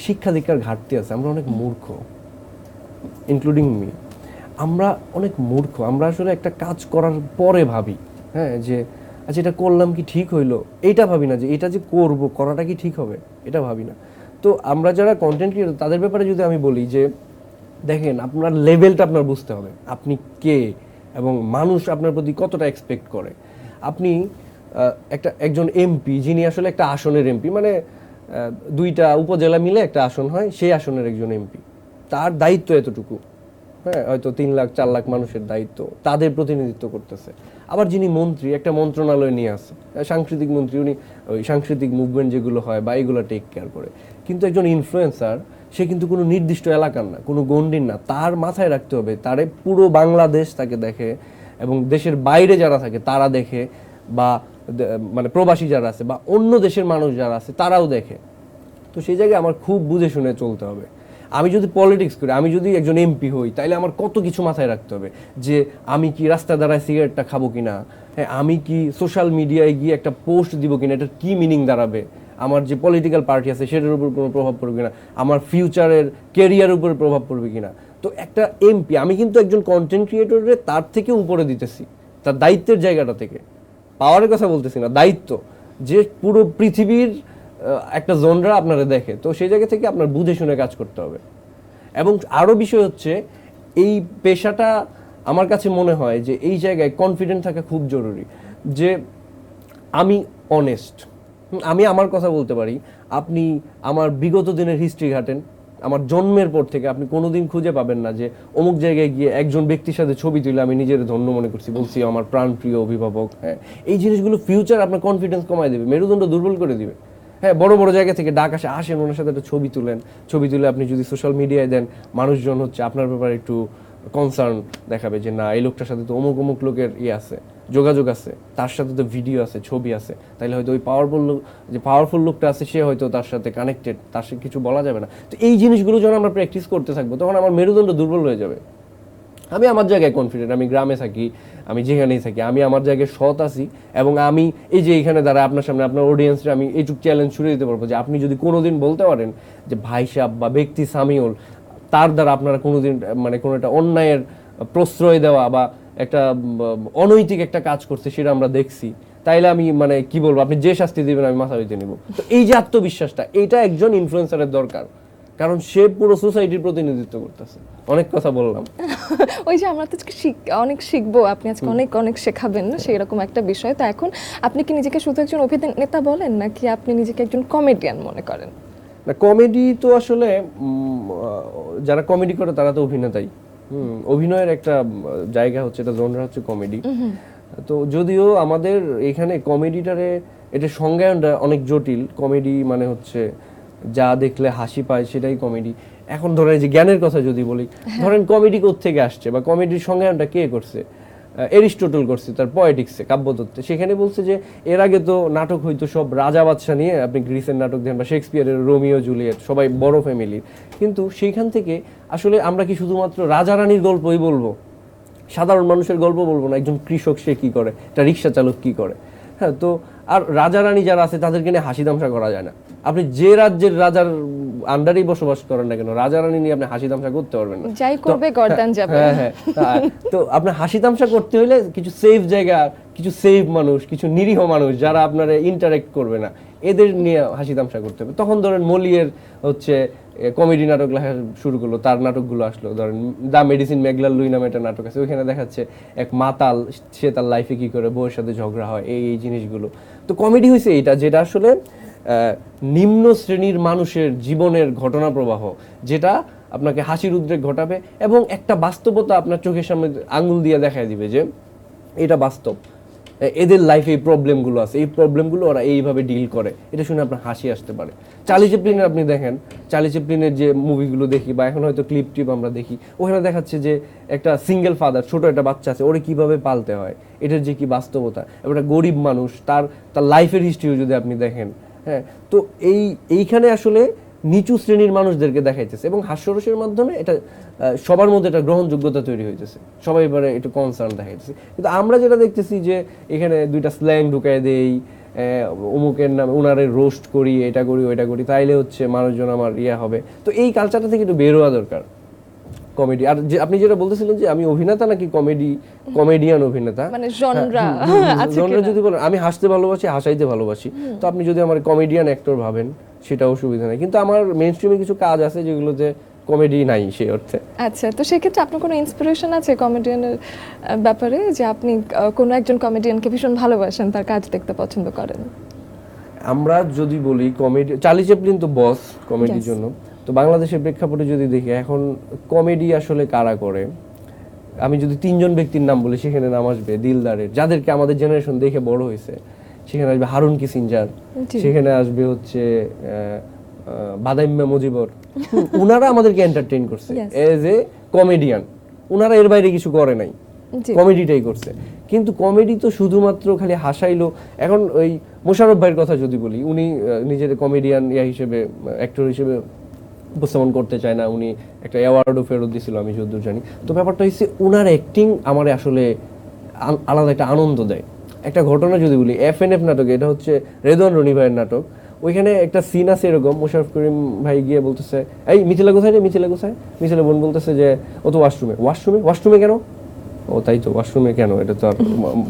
শিক্ষা দীক্ষার ঘাটতি আছে। আমরা অনেক মূর্খ, ইনক্লুডিং মি। আমরা অনেক মূর্খ। আমরা আসলে একটা কাজ করার পরে ভাবি, হ্যাঁ, যে আচ্ছা এটা করলাম কি ঠিক হইলো, এইটা ভাবি না যে এটা যে করব, করাটা কি ঠিক হবে, এটা ভাবি না। তো আমরা যারা কন্টেন্ট ক্রিয়েটর, তাদের ব্যাপারে যদি আমি বলি যে দেখেন, আপনার লেভেলটা আপনার বুঝতে হবে, আপনি কে এবং মানুষ আপনার প্রতি কতটা এক্সপেক্ট করে। আপনি একজন এমপি যিনি আসলে একটা আসনের এমপি, মানে 2টা উপজেলা মিলে একটা আসন হয়, সেই আসনের একজন এমপি, তার দায়িত্ব এতটুকু, হ্যাঁ, হয়তো 3 লাখ 4 লাখ মানুষের দায়িত্ব, তাদের প্রতিনিধিত্ব করতেছে। আবার যিনি মন্ত্রী, একটা মন্ত্রণালয় নিয়ে আছে, সাংস্কৃতিক মন্ত্রী, উনি ওই সাংস্কৃতিক মুভমেন্ট যেগুলো হয় বা এগুলো টেক কেয়ার করে। কিন্তু একজন ইনফ্লুয়েন্সার, সে কিন্তু কোনো নির্দিষ্ট এলাকার না, কোনো গণ্ডির না, তার মাথায় রাখতে হবে তারে পুরো বাংলাদেশ তাকে দেখে, এবং দেশের বাইরে যারা থাকে তারা দেখে, বা মানে প্রবাসী যারা আছে বা অন্য দেশের মানুষ যারা আছে তারাও দেখে। তো সেই জায়গায় আমার খুব বুঝে শুনে চলতে হবে। আমি যদি পলিটিক্স করি, আমি যদি একজন এমপি হই, তাইলে আমার কত কিছু মাথায় রাখতে হবে, যে আমি কি রাস্তা দাঁড়ায় সিগারেটটা খাবো কিনা, হ্যাঁ, আমি কি সোশ্যাল মিডিয়ায় গিয়ে একটা পোস্ট দিব কিনা, এটার কি মিনিং দাঁড়াবে, আমার যে পলিটিক্যাল পার্টি আছে সেটার উপর কোনো প্রভাব পড়বে কিনা, আমার ফিউচারের কেরিয়ার উপরে প্রভাব পড়বে কিনা। তো একটা এমপি, আমি কিন্তু একজন কন্টেন্ট ক্রিয়েটরের তার থেকে উপরে দিতেছি, তার দায়িত্বের জায়গাটা থেকে, পাওয়ারের কথা বলতেছি না, দায়িত্ব, যে পুরো পৃথিবীর একটা জনরা আপনারা দেখে। তো সেই জায়গা থেকে আপনার বুঝে শুনে কাজ করতে হবে। এবং আরও বিষয় হচ্ছে, এই পেশাটা আমার কাছে মনে হয় যে এই জায়গায় কনফিডেন্ট থাকা খুব জরুরি, যে আমি অনেস্ট, আমি আমার কথা বলতে পারি। আপনি আমার বিগত দিনের হিস্ট্রি ঘাটেন, আমার জন্মের পর থেকে আপনি কোনোদিন খুঁজে পাবেন না যে অমুক জায়গায় গিয়ে একজন ব্যক্তির সাথে ছবি তুলে আমি নিজের ধন্য মনে করছি, বলছি আমার প্রাণপ্রিয় অভিভাবক। হ্যাঁ, এই জিনিসগুলো ফিউচার আপনার কনফিডেন্স কমায় দেবে, মেরুদণ্ড দুর্বল করে দিবে। হ্যাঁ, বড় বড় জায়গা থেকে ডাক আসেন, ওনার সাথে একটা ছবি তুলেন, ছবি তুলে আপনি যদি সোশ্যাল মিডিয়ায় দেন, মানুষজন হচ্ছে আপনার ব্যাপারে একটু কনসার্ন দেখাবে, যে না, এই লোকটার সাথে তো অমুক অমুক লোকের আছে, যোগাযোগ আছে, তার সাথে তো ভিডিও আছে, ছবি আছে, তাইলে হয়তো ওই পাওয়ারফুল লোকটা আছে, সে হয়তো তার সাথে কানেক্টেড, তার সাথে কিছু বলা যাবে না। তো এই জিনিসগুলো যখন আমরা প্র্যাকটিস করতে থাকবো, তখন আমার মেরুদণ্ড দুর্বল হয়ে যাবে। আমি আমার জায়গায় কনফিডেন্ট, আমি গ্রামে থাকি, আমি যেখানেই থাকি, আমি আমার জায়গায় সৎ আছি, এবং আমি এই যে এইখানে দাঁড়া আপনার সামনে আপনার অডিয়েন্সরা আমি এইটুকু চ্যালেঞ্জ ছুড়ে দিতে পারবো যে আপনি যদি কোনোদিন বলতে পারেন যে ভাই সাহেব বা ব্যক্তি সামিউল, তার দ্বারা আপনারা কোনোদিন মানে কোনো একটা অন্যায়ের প্রশ্রয় দেওয়া বা একটা অনৈতিক একটা কাজ করছে সেটা আমরা দেখছি, তাইলে আমি মানে কি বলবো, আপনি যে শাস্তি দিবেন আমি মাথা হইতে নিব। তো এই যে আত্মবিশ্বাসটা, এইটা একজন ইনফ্লুয়েন্সারের দরকার, কারণ সে পুরো সোসাইটির প্রতিনিধিত্ব করতেছে। অনেক কথা বললাম। ওই যে আমরা তো অনেক শিখবো, আপনি আজকে অনেক অনেক শেখাবেন না, সেই রকম একটা বিষয়। তো এখন আপনি কি নিজেকে শুধু একজন অভিনেতা বলেন, নাকি আপনি নিজেকে একজন কমেডিয়ান মনে করেন? না, কমেডি তো আসলে যারা কমেডি করে তারা তো অভিনেতাই। অভিনয়ের একটা জায়গা হচ্ছে, এটা জনরা হচ্ছে কমেডি। তো যদিও আমাদের এখানে কমেডিটারে এটা সংজ্ঞায়নটা অনেক জটিল। কমেডি মানে হচ্ছে যা দেখলে হাসি পায় সেটাই কমেডি। এখন ধরেন যে জ্ঞানের কথা যদি বলি, ধরেন কমেডি কোত্থেকে আসছে বা কমেডির সংজ্ঞায়নটা কে করছে, এরিস্টটল করছে তার পয়েটিক্সে, কাব্যতত্ত্বে। সেখানে বলছে যে এর আগে তো নাটক হইতো সব রাজা বাদশা নিয়ে, আপনি গ্রিসের নাটক দেন বা শেক্সপিয়ারের রোমিও জুলিয়েট, সবাই বড় ফ্যামিলির। কিন্তু সেইখান থেকে আসলে আমরা কি শুধুমাত্র রাজা রানীর গল্পই বলবো, সাধারণ মানুষের গল্প বলবো না? একজন কৃষক সে কি করে, একটা রিক্সা চালক কি করে। হ্যাঁ, তো আর রাজা রানী যারা আছে তাদেরকে নিয়ে হাসি তামসা করা যায় না। আপনি যে রাজ্যের রাজার আন্ডারেই বসবাস করেন না কেন, রাজা রানী নিয়ে আপনি হাসি তামসা করতে পারবেন না, যাই করবে গর্দান যাবে। হ্যাঁ, তো আপনি হাসি তামসা করতে হলে কিছু সেফ জায়গা, কিছু সেফ মানুষ, কিছু নিরীহ মানুষ যারা আপনারা ইন্টারেক্ট করবে না, এদের নিয়ে হাসি তামসা করতে হবে। তখন ধরেন মলিয়ের হচ্ছে কমেডি নাটক লেখা শুরু করলো, তার নাটকগুলো আসলো। ধরেন দ্য মেডিসিন ম্যাগলার লুই নামে একটা নাটক আছে, ওইখানে দেখাচ্ছে এক মাতাল, সে তার লাইফে কি করে বউয়ের সাথে ঝগড়া হয়, এই জিনিসগুলো। তো কমেডি হয়েছে এইটা, যেটা আসলে নিম্ন শ্রেণীর মানুষের জীবনের ঘটনা প্রবাহ, যেটা আপনাকে হাসির উদ্রেক ঘটাবে এবং একটা বাস্তবতা আপনার চোখের সামনে আঙুল দিয়ে দেখায় দিবে যে এটা বাস্তব, এদের লাইফে এই প্রবলেমগুলো আছে, এই প্রবলেমগুলো ওরা এইভাবে ডিল করে। এটা শুনে আপনার হাসি আসতে পারে। চার্লি চ্যাপলিনের আপনি দেখেন, চার্লি চ্যাপলিনের যে মুভিগুলো দেখি বা এখন হয়তো ক্লিপ টিপ আমরা দেখি, ওখানে দেখাচ্ছে যে একটা সিঙ্গেল ফাদার, ছোট একটা বাচ্চা আছে, ওরে কিভাবে পালতে হয়, এটার যে কি বাস্তবতা। এবার একটা গরিব মানুষ, তার লাইফের হিস্ট্রিও যদি আপনি দেখেন, হ্যাঁ, তো এইখানে আসলে নিচু শ্রেণীর মানুষদেরকে দেখাইতেছে এবং হাস্যরসের মাধ্যমে এটা সবার মধ্যে একটা গ্রহণযোগ্যতা তৈরি হইতেছে, সবাই এবারে একটু কনসার্ন দেখাইতেছে। কিন্তু আমরা যেটা দেখতেছি যে এখানে দুইটা স্ল্যাং ঢুকাই দেই, অমুকের নাম উনারে রোস্ট করি, এটা করি ওইটা করি, তাইলে হচ্ছে মানুষজন আমার হবে। তো এই কালচারটা থেকে একটু বের হওয়া দরকার কমেডি। আর যে আপনি যেটা বলতেছিলেন যে আমি অভিনেতা নাকি কমেডিয়ান অভিনেতা, মানে জনরা যদি বলেন, আমি হাসতে ভালোবাসি, হাসাইতে ভালোবাসি, তো আপনি যদি আমার কমেডিয়ান অ্যাক্টর ভাবেন সেটাও অসুবিধা নেই। কিন্তু আমার মেইন স্ট্রিমে কিছু কাজ আছে যেগুলোতে কমেডি নাই সেই অর্থে। আচ্ছা, তো সেক্ষেত্রে আপনার কোনো ইন্সপিরেশন আছে কমেডিয়ানের ব্যাপারে, যে আপনি কোনো একজন কমেডিয়ানকে ভীষণ ভালোবাসেন, তার কাজ দেখতে পছন্দ করেন? আমরা যদি বলি কমেডি, চার্লি চ্যাপলিন তো বস কমেডির Yes. জন্য। তো বাংলাদেশের প্রেক্ষাপটে যদি দেখি এখন কমেডি আসলে কারা করে, আমি যদি 3জন ব্যক্তির নাম বলি সেখানে নাম আসবে দিলদারের, যাদেরকে আমাদের জেনারেশন দেখে বড় হয়েছে। সেখানে আসবে হারুন কিসিঞ্জার, জি। সেখানে আসবে হচ্ছে বাদাইম্মা মুজিবর। উনারা আমাদেরকে এন্টারটেইন করছে Yes. As a comedian. উনারা এর বাইরে কিছু করে নাই, জি। কমেডিটাই করছে। কিন্তু কমেডি তো শুধুমাত্র খালি হাসাইলো। এখন ওই মোশাররফ ভাইয়ের কথা যদি বলি, উনি নিজের কমেডিয়ান হিসেবে, অ্যাক্টর হিসেবে উপস্থাপন করতে চায় না। উনি একটা অ্যাওয়ার্ডও ফেরত দিয়েছিল আমি যতদূর জানি। তো ব্যাপারটা হচ্ছে উনার অ্যাক্টিং আমার আসলে আলাদা একটা আনন্দ দেয়। একটা ঘটনা যদি বলি, FNF নাটকে, এটা হচ্ছে রেদওয়ান রনি ভাইয়ের নাটক, ওইখানে একটা সিন আছে এরকম, মোশাররফ করিম ভাই গিয়ে বলতেছে, এই মিথিলা কোথায় রে, মিথিলা কোথায়? মিথিলা বোন বলতেছে যে ও তো ওয়াশরুমে কেন? ও তাই তো, ওয়াশরুমে কেন, এটা তো আর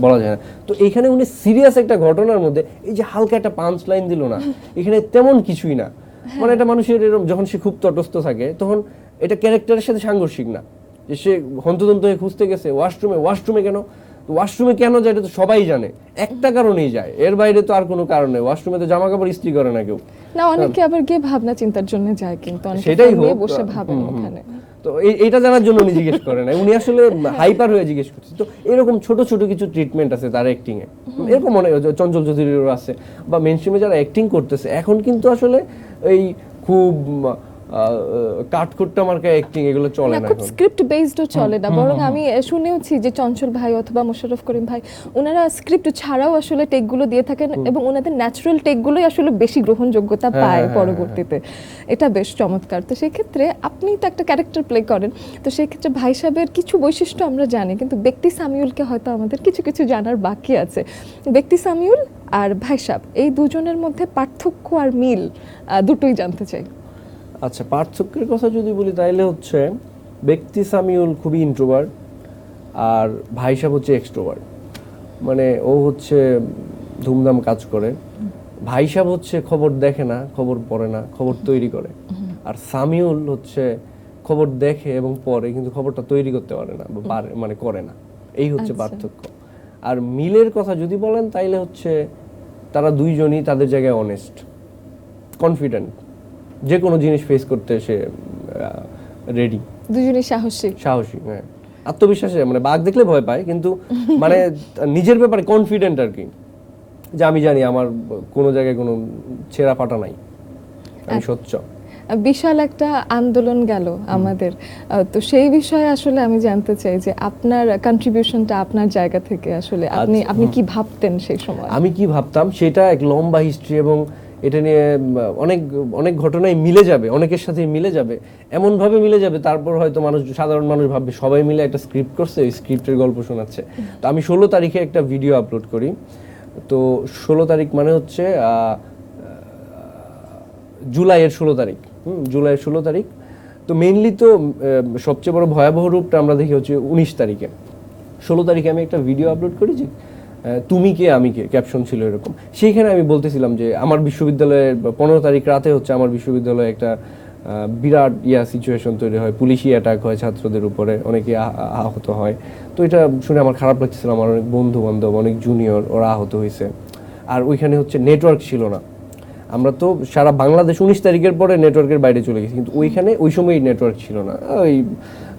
বলা যায় না। তো এইখানে উনি সিরিয়াস একটা ঘটনার মধ্যে এই যে হালকা একটা পাঞ্চ লাইন দিল না, এখানে তেমন কিছুই না। মানে একটা মানুষের এরকম যখন সে খুব তটস্থ থাকে, তখন এটা ক্যারেক্টারের সাথে সাংঘর্ষিক না, যে সে হন্তদন্ত হয়ে খুঁজতে গেছে ওয়াশরুমে কেন। ওয়াশরুমে কেন যায় এটা তো সবাই জানে, একটা কারণেই যায়, এর বাইরে তো আর কোনো কারণ নেই। ওয়াশরুমে তো জামা কাপড় ইস্ত্রি করে না কেউ। না, অনেকে আবার গিয়ে ভাবনা চিন্তার জন্য যায়, কিন্তু অনেকে সেটাই ফোন নিয়ে হোক, বসে ভাবেন ওখানে। তো এইটা জানার জন্য উনি জিজ্ঞেস করেন না, উনি আসলে হাইপার হয়ে জিজ্ঞেস করছে। তো এরকম ছোট ছোট কিছু ট্রিটমেন্ট আছে তার অ্যাক্টিং এ, এরকম অনেক, চঞ্চল চৌধুরীরও আছে, বা মেনস্ট্রিমে যারা অ্যাক্টিং করতেছে এখন কিন্তু আসলে এই খুব কাটকুট্টা মার্কা অ্যাক্টিং এগুলো চলে না, না খুব এখন। স্ক্রিপ্ট বেসডও চলে না, বরং আমি শুনেওছি যে চঞ্চল ভাই অথবা মোশাররফ করিম ভাই, ওনারা স্ক্রিপ্ট ছাড়াও আসলে টেকগুলো দিয়ে থাকেন, এবং ওনাদের ন্যাচারাল টেকগুলোই আসলে বেশি গ্রহণযোগ্যতা পায় পরবর্তীতে। এটা বেশ চমৎকার। তো সেক্ষেত্রে আপনি তো একটা ক্যারেক্টার প্লে করেন, তো সেক্ষেত্রে ভাই সাহেবের কিছু বৈশিষ্ট্য আমরা জানি, কিন্তু ব্যক্তি সামিউলকে হয়তো আমাদের কিছু কিছু জানার বাকি আছে। ব্যক্তি সামিউল আর ভাই সাহেব, এই দুজনের মধ্যে পার্থক্য আর মিল দুটোই জানতে চাই। আচ্ছা, পার্থক্যের কথা যদি বলি তাহলে হচ্ছে ব্যক্তি সামিউল খুবই ইন্ট্রোভার্ট, আর ভাই সাহেব হচ্ছে এক্সট্রোভার্ট। মানে ও হচ্ছে ধুমধাম কাজ করে, ভাই সাহেব হচ্ছে খবর দেখে না, খবর পড়ে না, খবর তৈরি করে। আর সামিউল হচ্ছে খবর দেখে এবং পড়ে, কিন্তু খবরটা তৈরি করতে পারে না, বা মানে করে না। এই হচ্ছে আচ্ছা। পার্থক্য। আর মিলের কথা যদি বলেন তাইলে হচ্ছে তারা দুইজনই তাদের জায়গায় অনেস্ট, কনফিডেন্ট, যে কোনো জিনিস ফেস করতে সে রেডি, দুজনেই সাহসী। হ্যাঁ, আত্মবিশ্বাসী, মানে বাঘ দেখলে ভয় পায়, কিন্তু মানে নিজের ব্যাপারে কনফিডেন্ট আর কি, যে আমি জানি আমার কোনো জায়গায় কোনো ছেঁড়া ফাটা নাই, আমি সচ্চ। বিশাল একটা আন্দোলন গেল আমাদের, তো সেই বিষয়ে আসলে আমি জানতে চাই যে আপনার কন্ট্রিবিউশনটা আপনার জায়গা থেকে আসলে আপনি কি ভাবতেন সেই সময়? আমি কি ভাবতাম সেটা এক লম্বা হিস্ট্রি, এবং এটা নিয়ে অনেক অনেক ঘটনায় মিলে যাবে, অনেকের সাথে মিলে যাবে, এমনভাবে মিলে যাবে, তারপর হয়তো সাধারণ মানুষ ভাববে সবাই মিলে একটা স্ক্রিপ্ট করছে, ওই স্ক্রিপ্টের গল্প শোনাচ্ছে। তো আমি 16 তারিখে একটা ভিডিও আপলোড করি। তো 16 তারিখ মানে হচ্ছে জুলাইয়ের 16 তারিখ, জুলাইয়ের 16 তারিখ। তো মেইনলি তো সবচেয়ে বড় ভয়াবহ রূপটা আমরা দেখি হচ্ছে 19 তারিখে। 16 তারিখে আমি একটা ভিডিও আপলোড করেছি, তুমি কে আমি কে, ক্যাপশন ছিল এরকম। সেইখানে আমি বলতেছিলাম যে আমার বিশ্ববিদ্যালয়ের 15 তারিখ রাতে হচ্ছে আমার বিশ্ববিদ্যালয়ে একটা বিরাট সিচুয়েশন তৈরি হয়, পুলিশি অ্যাটাক হয় ছাত্রদের উপরে, অনেকে আহত হয়। তো এটা শুনে আমার খারাপ লাগতেছিল, আমার অনেক বন্ধু বান্ধব, অনেক জুনিয়র, ওরা আহত হয়েছে। আর ওইখানে হচ্ছে নেটওয়ার্ক ছিল না, আমরা তো সারা বাংলাদেশ 19 তারিখের পরে নেটওয়ার্কের বাইরে চলে গেছি, কিন্তু ওইখানে ওই সময় নেটওয়ার্ক ছিল না।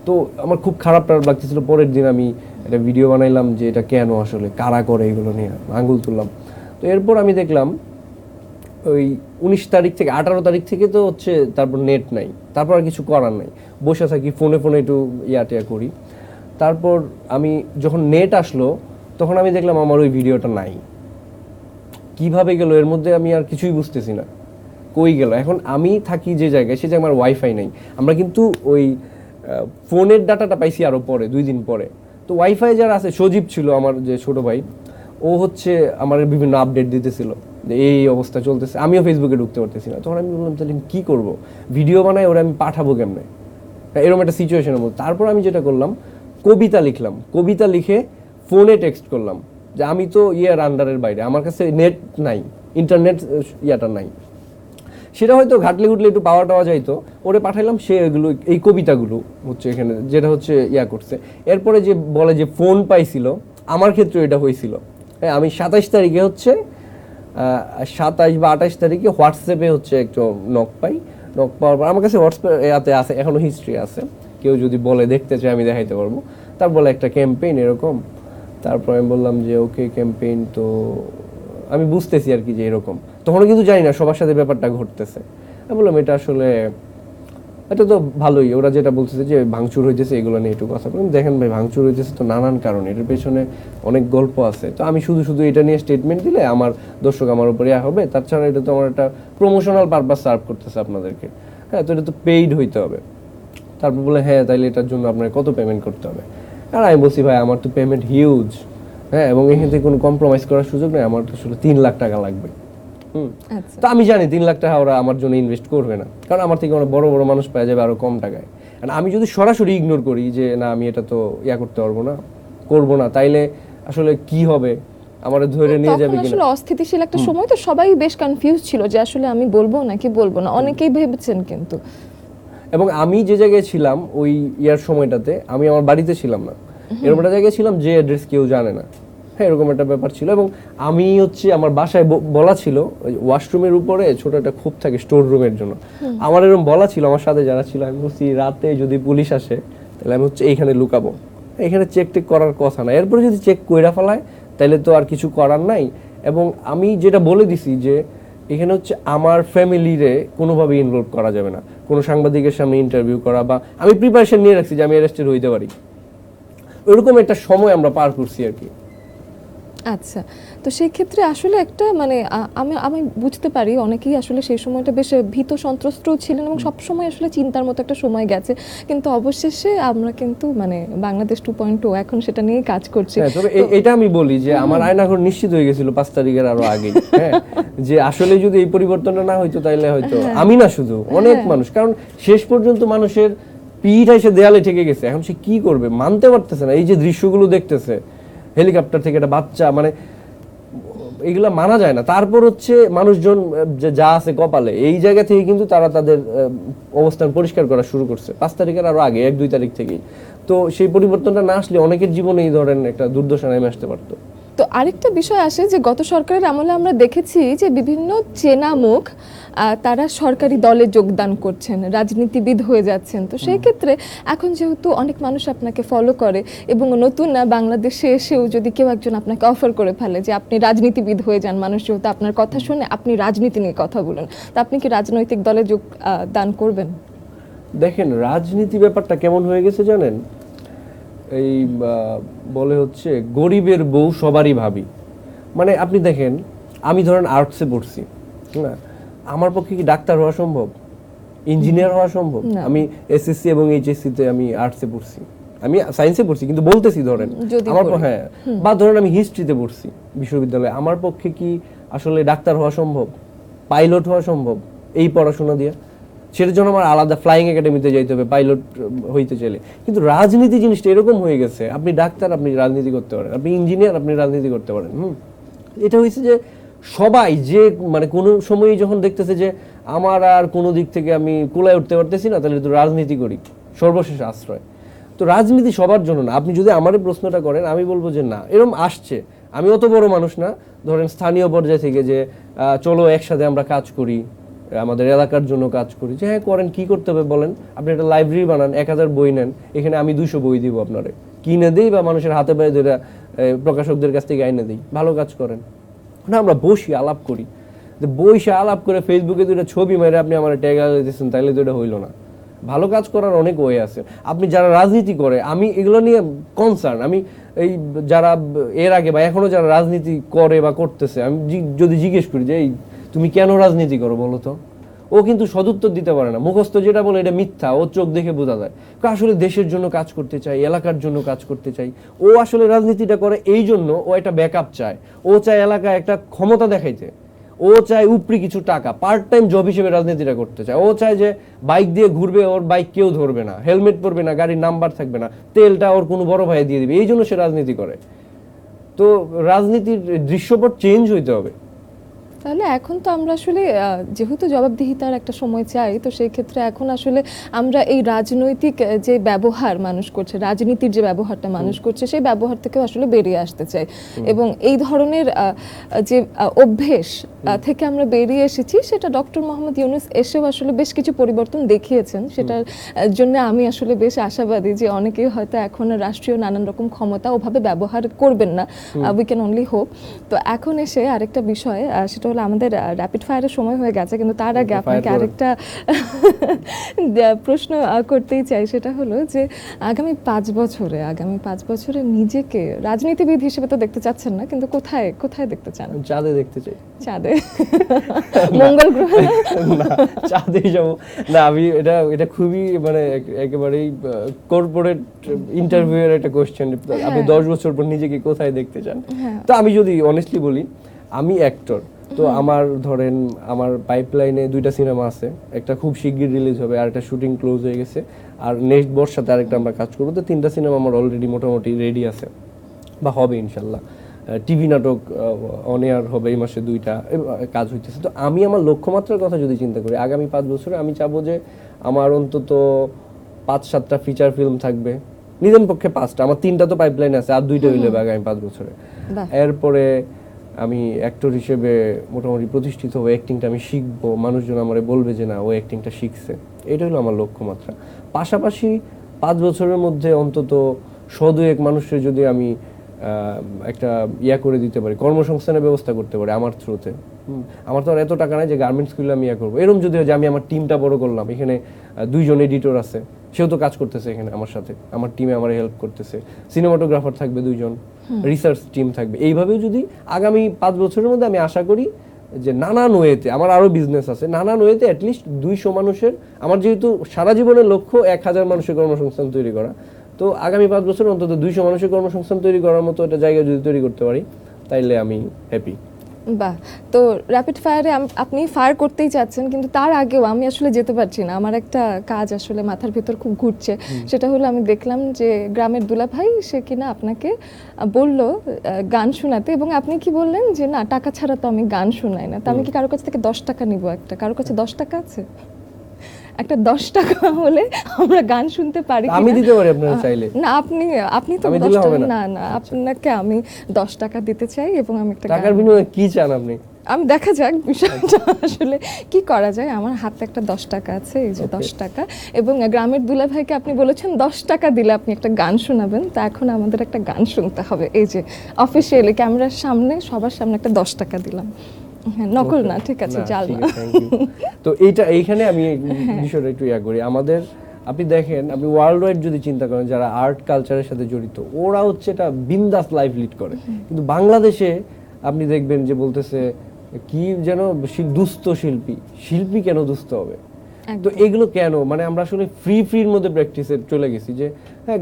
তো আমার খুব খারাপ লাগতেছিল। পরের দিন আমি একটা ভিডিও বানাইলাম যে এটা কেন, আসলে কারা করে এগুলো নিয়ে আঙুল তুললাম। তো এরপর আমি দেখলাম ওই 19 তারিখ থেকে 18 তারিখ থেকে তো হচ্ছে তারপর নেট নাই, তারপর আর কিছু করার নাই, বসে থাকি ফোনে একটু টিয়া করি। তারপর আমি যখন নেট আসলো তখন আমি দেখলাম আমার ওই ভিডিওটা নাই। কিভাবে গেল এর মধ্যে আমি আর কিছুই বুঝতেছি না, কই গেল। এখন আমি থাকি যে জায়গায়, সে জায়গায় আমার ওয়াইফাই নাই। আমরা কিন্তু ওই ফোনের ডাটাটা পাইছি আরো পরে, 2 দিন পরে। তো ওয়াইফাই যারা আছে, সজীব ছিল আমার যে ছোট ভাই, ও হচ্ছে আমার বিভিন্ন আপডেট দিতেছিল যে এই অবস্থা চলতেছে, আমিও ফেসবুকে ঢুকতে পারতেছি না। তখন আমি বললাম তাহলে আমি কী করবো, ভিডিও বানাই ওরা আমি পাঠাবো কেমনে, এরকম একটা সিচুয়েশনের মধ্যে। তারপর আমি যেটা করলাম, কবিতা লিখলাম, কবিতা লিখে ফোনে টেক্সট করলাম যে আমি তো আন্ডারের বাইরে, আমার কাছে নেট নাই, ইন্টারনেট নাই। সেটা হয়তো ঘাটলে ঘুটলে একটু পাওয়া টাওয়া যাইতো, ওরে পাঠাইলাম, সে এগুলো এই কবিতাগুলো হচ্ছে এখানে যেটা হচ্ছে ইয়া করছে। এরপরে যে বলে যে ফোন পাইছিল, আমার ক্ষেত্রে এটা হয়েছিল। হ্যাঁ, আমি 27 তারিখে হচ্ছে 27 বা 28 তারিখে হোয়াটসঅ্যাপে হচ্ছে একটু নক পাই। নক পাওয়ার পর আমার কাছে হোয়াটসঅ্যাপ এতে আছে, এখনো হিস্ট্রি আছে, কেউ যদি বলে দেখতে চায় আমি দেখাইতে পারবো। তার বলে একটা ক্যাম্পেইন এরকম। তারপর আমি বললাম যে ওকে ক্যাম্পেইন, তো আমি বুঝতেছি আর কি যে এরকম, তখনও কিন্তু জানি না সবার সাথে ব্যাপারটা ঘটতেছে। আমি বললাম এটা আসলে এটা তো ভালোই, ওরা যেটা বলতেছে যে ভাঙচুর হইতেছে এগুলো নিয়ে একটু কথা বলুন। দেখেন ভাই, ভাঙচুর হইতেছে তো নানান কারণ, এটার পেছনে অনেক গল্প আছে। তো আমি শুধু শুধু এটা নিয়ে স্টেটমেন্ট দিলে আমার দর্শক আমার উপর ইয়া হবে, তাছাড়া এটা তো আমার একটা প্রমোশনাল পারপাস সার্ভ করতেছে আপনাদেরকে। হ্যাঁ, তো এটা তো পেইড হইতে হবে। তারপর বলে হ্যাঁ তাইলে এটার জন্য আপনার কত পেমেন্ট করতে হবে। আর আমি বলছি ভাই আমার তো পেমেন্ট হিউজ, হ্যাঁ, এবং এখান থেকে কোনো কম্প্রোমাইজ করার সুযোগ নেই, আমার তো আসলে 3 লাখ টাকা লাগবে। তো আমি জানি 3 লাখ টাকা ওরা আমার জন্য ইনভেস্ট করবে না, কারণ আমার থেকে অনেক বড় বড় মানুষ পাওয়া যাবে আরো কম টাকায়। আর আমি যদি সরাসরি ইগনোর করি যে না আমি এটা তো ইয়া করতে পারবো না, করবো না, তাইলে আসলে কি হবে, আমার ধরে নিয়ে যাবে কিনা। আসলে অস্থিতিশীল একটা সময়, তো সবাই বেশ কনফিউজ ছিল যে আসলে আমি বলবো নাকি বলবো না, অনেকেই ভেবেছেন কিন্তু। এবং আমি যে জায়গায় ছিলাম ওই ইয়ার সময়টাতে, আমি আমার বাড়িতে ছিলাম না, এরকম একটা জায়গায় ছিলাম যে অ্যাড্রেস কেউ জানে না। হ্যাঁ, এরকম একটা ব্যাপার ছিল। এবং আমি হচ্ছে আমার বাসায় বলা ছিল ওয়াশরুমের উপরে ছোট একটা খোপ থাকে স্টোর রুমের জন্য, আমার এরকম বলা ছিল, আমার সাথে যারা ছিল, আমি বলছি রাতে যদি পুলিশ আসে তাহলে আমি হচ্ছে এইখানে লুকাবো, এখানে চেক টেক করার কথা না, এরপরে যদি চেক কইরা ফেলায় তাহলে তো আর কিছু করার নাই। এবং আমি যেটা বলে দিছি যে এখানে হচ্ছে আমার ফ্যামিলিরে কোনোভাবে ইনভলভ করা যাবে না, কোনো সাংবাদিকের সামনে ইন্টারভিউ করা, বা আমি প্রিপারেশন নিয়ে রাখছি যে আমি অ্যারেস্টেড হইতে পারি। ওইরকম একটা সময় আমরা পার করছি আর কি। আচ্ছা, তো সেই ক্ষেত্রে আসলে একটা মানে আমি আমি বুঝতে পারি অনেকেই আসলে সেই সময়টা বেশ ভীত সন্ত্রস্তও ছিলেন এবং সব সময় আসলে চিন্তার মতো একটা সময় গেছে, কিন্তু অবশেষে আমরা কিন্তু মানে বাংলাদেশ 2.0 এখন সেটা নিয়ে কাজ করছি। তবে এটা আমি বলি যে আমার আয়নাঘর নিশ্চিত হয়ে গেছিল 5 তারিখের আরো আগে, হ্যাঁ, যে আসলে যদি এই পরিবর্তনটা না হইতো তাইলে হয়তো আমি না শুধু অনেক মানুষ, কারণ শেষ পর্যন্ত মানুষের পিঠ এসে দেয়ালে ঠেকে গেছে, এখন সে কি করবে মানতে পারতেছে না। এই যে দৃশ্যগুলো দেখতেছে হেলিকপ্টার থেকে একটা বাচ্চা, মানে এগুলা মানা যায় না। তারপর হচ্ছে মানুষজন যা আছে কপালে, এই জায়গা থেকে কিন্তু তারা তাদের অবস্থান পরিষ্কার করা শুরু করছে 5 তারিখের আরো আগে, 1-2 তারিখ থেকেই। তো সেই পরিবর্তনটা না আসলে অনেকের জীবনে এই ধরেন একটা দুর্দশা নেমে আসতে পারতো। তো আরেকটা বিষয় আসে যে গত সরকারের আমলে আমরা দেখেছি যে বিভিন্ন চেনা মুখ তারা সরকারি দলে যোগদান করছেন, রাজনীতিবিদ হয়ে যাচ্ছেন। তো সেই ক্ষেত্রে এখন যেহেতু অনেক মানুষ আপনাকে ফলো করে এবং নতুন বাংলাদেশে এসেও যদি কেউ একজন আপনাকে অফার করে ফেলে যে আপনি রাজনীতিবিদ হয়ে যান, মানুষ যেহেতু আপনার কথা শুনে আপনি রাজনীতি নিয়ে কথা বলুন, তো আপনি কি রাজনৈতিক দলে যোগদান করবেন? দেখেন রাজনীতি ব্যাপারটা কেমন হয়ে গেছে জানেন, এই বলে হচ্ছে গরিবের বউ সবারই ভাবি। মানে আপনি দেখেন আমি ধরেন আর্টসে পড়ছি, না আমার পক্ষে কি ডাক্তার হওয়া সম্ভব, ইঞ্জিনিয়ার হওয়া সম্ভব? আমি এসএসসি এবং এইচএসসি তে আমি আর্টসে পড়ছি, আমি সায়েন্সে পড়ছি, কিন্তু বলতেছি ধরেন আমার হ্যাঁ, বা ধরেন আমি হিস্ট্রিতে পড়ছি বিশ্ববিদ্যালয়ে, আমার পক্ষে কি আসলে ডাক্তার হওয়া সম্ভব, পাইলট হওয়া সম্ভব এই পড়াশোনা দিয়ে? সেটার জন্য আমার আলাদা ফ্লাইং একাডেমিতে যাইতে হবে পাইলট হইতে চাইলে। কিন্তু রাজনীতি জিনিসটা এরকম হয়ে গেছে, আপনি ডাক্তার আপনি রাজনীতি করতে পারেন, আপনি ইঞ্জিনিয়ার আপনি রাজনীতি করতে পারেন। এটা হয়েছে যে সবাই যে মানে কোনো সময়ই যখন দেখতেছে যে আমার আর কোনো দিক থেকে আমি কুলায় উঠতে পারতেছি না, তাহলে তো রাজনীতি করি সর্বশেষ আশ্রয়। তো রাজনীতি সবার জন্য না। আপনি যদি আমার প্রশ্নটা করেন আমি বলবো যে না, এরকম আসছে। আমি অত বড় মানুষ না, ধরেন স্থানীয় পর্যায় থেকে যে চলো একসাথে আমরা কাজ করি, আমাদের এলাকার জন্য কাজ করি, যে হ্যাঁ করেন, কি করতে হবে বলেন, আপনি একটা লাইব্রেরি বানান, 1000 বই নেন, এখানে আমি 200 বই দিব আপনারে, কিনে দিই বা মানুষের হাতে পায়ে ধরে প্রকাশকদের কাছ থেকে আইনে দিই, ভালো কাজ করেন। না আমরা বসি আলাপ করি, যে বইসে আলাপ করে ফেসবুকে দুইটা ছবি মেরে আপনি আমার ট্যাগ দিয়েছেন তাইলে তো এটা হইলো না। ভালো কাজ করার অনেক ওয়ে আছে। আপনি যারা রাজনীতি করে, আমি এগুলো নিয়ে কনসার্ন, আমি এই যারা এর আগে বা এখনো যারা রাজনীতি করে বা করতেছে, আমি যদি জিজ্ঞেস করি যে এই তুমি কেন রাজনীতি করো বলো তো, ও কিন্তু সদুত্তর দিতে পারে না, মুখস্থ যেটা বলে এটা মিথ্যা, ও চোখ দেখে বোঝা যায়। আসলে দেশের জন্য কাজ করতে চাই, এলাকার জন্য কাজ করতে চাই। ও আসলে রাজনীতিটা করে এই জন্য ও একটা ব্যাকআপ চায়, ও চায় এলাকায় একটা ক্ষমতা দেখাইতে, ও চায় উপরি কিছু টাকা, পার্ট টাইম জব হিসেবে রাজনীতিটা করতে চায়। ও চায় যে বাইক দিয়ে ঘুরবে, ওর বাইক কেউ ধরবে না, হেলমেট পরবে না, গাড়ির নাম্বার থাকবে না, তেলটা ওর কোনো বড় ভাই দিয়ে দিবে, এই জন্য সে রাজনীতি করে। তো রাজনীতির দৃশ্যপট চেঞ্জ হইতে হবে। তাহলে এখন তো আমরা আসলে যেহেতু জবাবদিহিতার একটা সময় চাই, তো সেই ক্ষেত্রে এখন আসলে আমরা এই রাজনৈতিক যে ব্যবহার মানুষ করছে, রাজনীতির যে ব্যবহারটা মানুষ করছে, সেই ব্যবহার থেকেও আসলে বেরিয়ে আসতে চাই। এবং এই ধরনের যে অভ্যেস থেকে আমরা বেরিয়ে এসেছি, সেটা ডক্টর মোহাম্মদ ইউনূস এসেও আসলে বেশ কিছু পরিবর্তন দেখিয়েছেন। সেটার জন্য আমি আসলে বেশ আশাবাদী যে অনেকেই হয়তো এখন রাষ্ট্রীয় নানান রকম ক্ষমতা ওভাবে ব্যবহার করবেন না, উই ক্যান অনলি হোপ। তো এখন এসে আরেকটা বিষয়, সেটা হলো আমাদের র্যাপিড ফায়ারের সময় হয়ে গেছে, কিন্তু তার আগে আপনাকে আরেকটা প্রশ্ন করতেই চাই। সেটা হলো যে আগামী 5 বছরে নিজেকে রাজনীতিবিদ হিসেবে তো দেখতে চাচ্ছেন না, কিন্তু কোথায় কোথায় দেখতে চান? চাঁদে দেখতে চাই। চাঁদে? মঙ্গল গ্রহে? না, চাঁদে যাবো না। আমি এটা খুবই মানে একেবারেই কর্পোরেট ইন্টারভিউয়ের একটা কোশ্চেন। আপনি 10 বছর পর নিজেকে কোথায় দেখতে চান? তো আমি যদি অনেস্টলি বলি, আমি অ্যাক্টর। তো আমার ধরেন আমার পাইপলাইনে 2টা সিনেমা আছে, একটা খুব শিগগির রিলিজ হবে, আর একটা শুটিং ক্লোজ হয়ে গেছে, আর নেক্সট বর্ষাতে আরেকটা আমরা কাজ করবো। তো 3টা সিনেমা আমার অলরেডি মোটামুটি রেডি আছে বা হবে ইনশাল্লাহ। টিভি নাটক অন এয়ার হবে এই মাসে 2টা কাজ হইতেছে। তো আমি আমার লক্ষ্যমাত্রার কথা যদি চিন্তা করি, আগামী 5 বছরে আমি চাবো যে আমার অন্তত 5-7টা ফিচার ফিল্ম থাকবে, নিজের পক্ষে 5টা, আমার 3টা তো পাইপলাইন আছে, আর 2টা হইলে আগামী 5 বছরে। এরপরে আমি অ্যাক্টর হিসেবে মোটামুটি প্রতিষ্ঠিত হবো, অ্যাক্টিংটা আমি শিখবো, মানুষজন আমারে বলবে যে না ও অ্যাক্টিংটা শিখছে। এটা হলো আমার লক্ষ্যমাত্রা। পাশাপাশি 5 বছরের মধ্যে অন্তত 100-200 মানুষের যদি আমি একটা করে দিতে পারি, কর্মসংস্থানের ব্যবস্থা করতে পারি আমার থ্রুতে। আমার তো আর এত টাকা নাই যে গার্মেন্টস খুলে আমি করবো। এরকম যদি হয় যে আমি আমার টিমটা বড় করলাম, এখানে 2 জন এডিটর আছে, সেও তো কাজ করতেছে এখানে আমার সাথে, আমার টিমে আমার হেল্প করতেছে, সিনেমাটোগ্রাফার থাকবে 2 জন, রিসার্চ টিম থাকবে। এইভাবেও যদি আগামী 5 বছরের মধ্যে আমি আশা করি যে নানান ওয়েতে, আমার আরও বিজনেস আছে, নানান ওয়েতে অ্যাটলিস্ট 200 মানুষের, আমার যেহেতু সারা জীবনের লক্ষ্য 1000 মানুষের কর্মসংস্থান তৈরি করা, তো আগামী 5 বছর অন্তত 200 মানুষের কর্মসংস্থান তৈরি করার মতো একটা জায়গা যদি তৈরি করতে পারি, তাইলে আমি হ্যাপি। বাহ। তো র্যাপিড ফায়ারে আপনি ফায়ার করতেই চাচ্ছেন, কিন্তু তার আগেও আমি আসলে যেতে পারছি না, আমার একটা কাজ আসলে মাথার ভিতর খুব ঘুরছে। সেটা হলো আমি দেখলাম যে গ্রামের দুলাভাই সে কিনা আপনাকে বলল গান শোনাতে, এবং আপনি কি বললেন যে না, টাকা ছাড়া তো আমি গান শোনাই না। তো আমি কি কারো কাছ থেকে 10 টাকা নিব? কারো কাছে 10 টাকা আছে? একটা 10 টাকা হলে আমরা গান শুনতে পারি। আমি দিতে পারি আপনারা চাইলে। না, আপনি তো 10 টাকা, না না, আপনাকে আমি 10 টাকা দিতে চাই, এবং আমি একটা টাকার বিনিময়ে কি চান আপনি? আমি দেখা যাক বিষয়টা আসলে কি করা যায়। আমার হাতে একটা 10 টাকা আছে, এই যে 10 টাকা, এবং গ্রামের দুলাভাইকে আপনি বলেছেন 10 টাকা দিলে আপনি একটা গান শোনাবেন। তা এখন আমাদের একটা গান শুনতে হবে, এই যে অফিসিয়ালি ক্যামেরার সামনে, সবার সামনে একটা 10 টাকা দিলাম। হ্যাঁ, নকল না, ঠিক আছে, জাল না। তো এইখানে আমি বিষয়টা একটু করি। আমাদের আপনি দেখেন, আপনি ওয়ার্ল্ড ওয়াইড যদি চিন্তা করেন, যারা আর্ট কালচারের সাথে জড়িত, ওরা হচ্ছে এটা বিন্দাস লাইফ লিড করে। কিন্তু বাংলাদেশে আপনি দেখবেন যে বলতেছে কি যেন দুস্থ শিল্পী কেন দুস্থ হবে? তো এগুলো কেন? মানে আমরা আসলে ফ্রির মধ্যে প্র্যাকটিসে চলে গেছি যে হ্যাঁ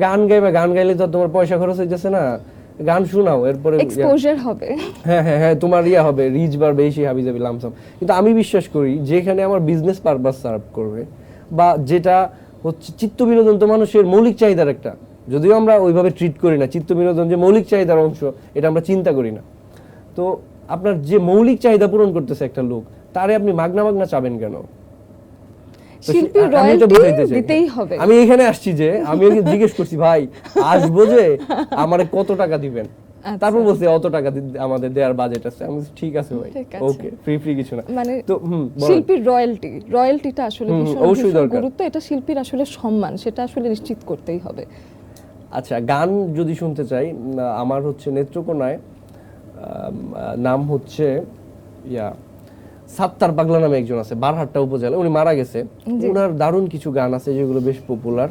গান গাইলে তো তোমার পয়সা খরচ হইতেছে না, গান শোনাও, এরপরে এক্সপোজার হবে, হ্যাঁ তোমার হবে, রিচ বাড়বে, এই সেই হাবিজাবি লামসাম। কিন্তু আমি বিশ্বাস করি যেখানে আমার বিজনেস পারপাস সার্ভ করবে, বা যেটা হচ্ছে চিত্ত বিনোদন, তো মানুষের মৌলিক চাহিদার একটা, যদিও আমরা ওইভাবে ট্রিট করি না, চিত্ত বিনোদন যে মৌলিক চাহিদার অংশ, এটা আমরা চিন্তা করি না। তো আপনার যে মৌলিক চাহিদা পূরণ করতেছে একটা লোক, তারে আপনি মাগনা চাবেন কেন? শিল্পীর রয়্যালটি দিতেই হবে। আমি এখানে আসছি যে আমি ওকে জিজ্ঞেস করছি, ভাই আসবো যে আমারে কত টাকা দিবেন? তারপর বলছে অত টাকা আমাদের দেওয়ার বাজেট আছে। আমি ঠিক আছে ভাই, ওকে, ফ্রি কিছু না। মানে তো শিল্পীর রয়্যালটিটা আসলে অবশ্যই দরকার, গুরুত্ব, এটা শিল্পীর আসলে সম্মান, সেটা আসলে নিশ্চিত করতেই হবে। আচ্ছা, গান যদি শুনতে চাই, আমার হচ্ছে নেত্রকোনায় নাম হচ্ছে সাত্তার পাগলা নামে একজন আছে, বারহাট্টা উপজেলা, উনি মারা গেছে। ওনার দারুণ কিছু গান আছে যেগুলো বেশ পপুলার।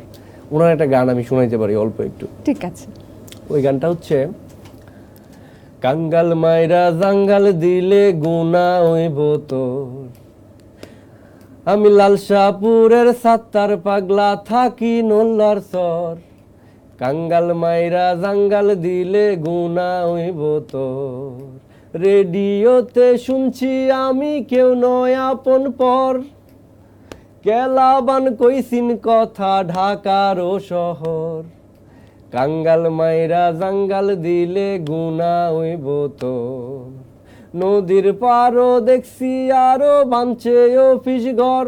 ওনার একটা গান আমি শোনাইতে পারি অল্প একটু। ঠিক আছে। ওই গানটা হচ্ছে, কাঙ্গাল মাইরা জাঙ্গাল দিলে গুনা হইব তোর, আমি লালশাহপুরের সাত্তার পাগলা থাকি নল্লার সর, কাঙ্গাল মাইরা জাঙ্গাল দিলে গুনা হইব তোর, রেডিওতে শুনছি আমি কেউ নয় আপন পর, কেলাবান কইছিন কথা ঢাকার শহর, কাঙ্গাল মাইরা জাঙ্গাল দিলে গুনা হইব তোর, নদীর পারও দেখছি আরো বানছে অফিস ঘর,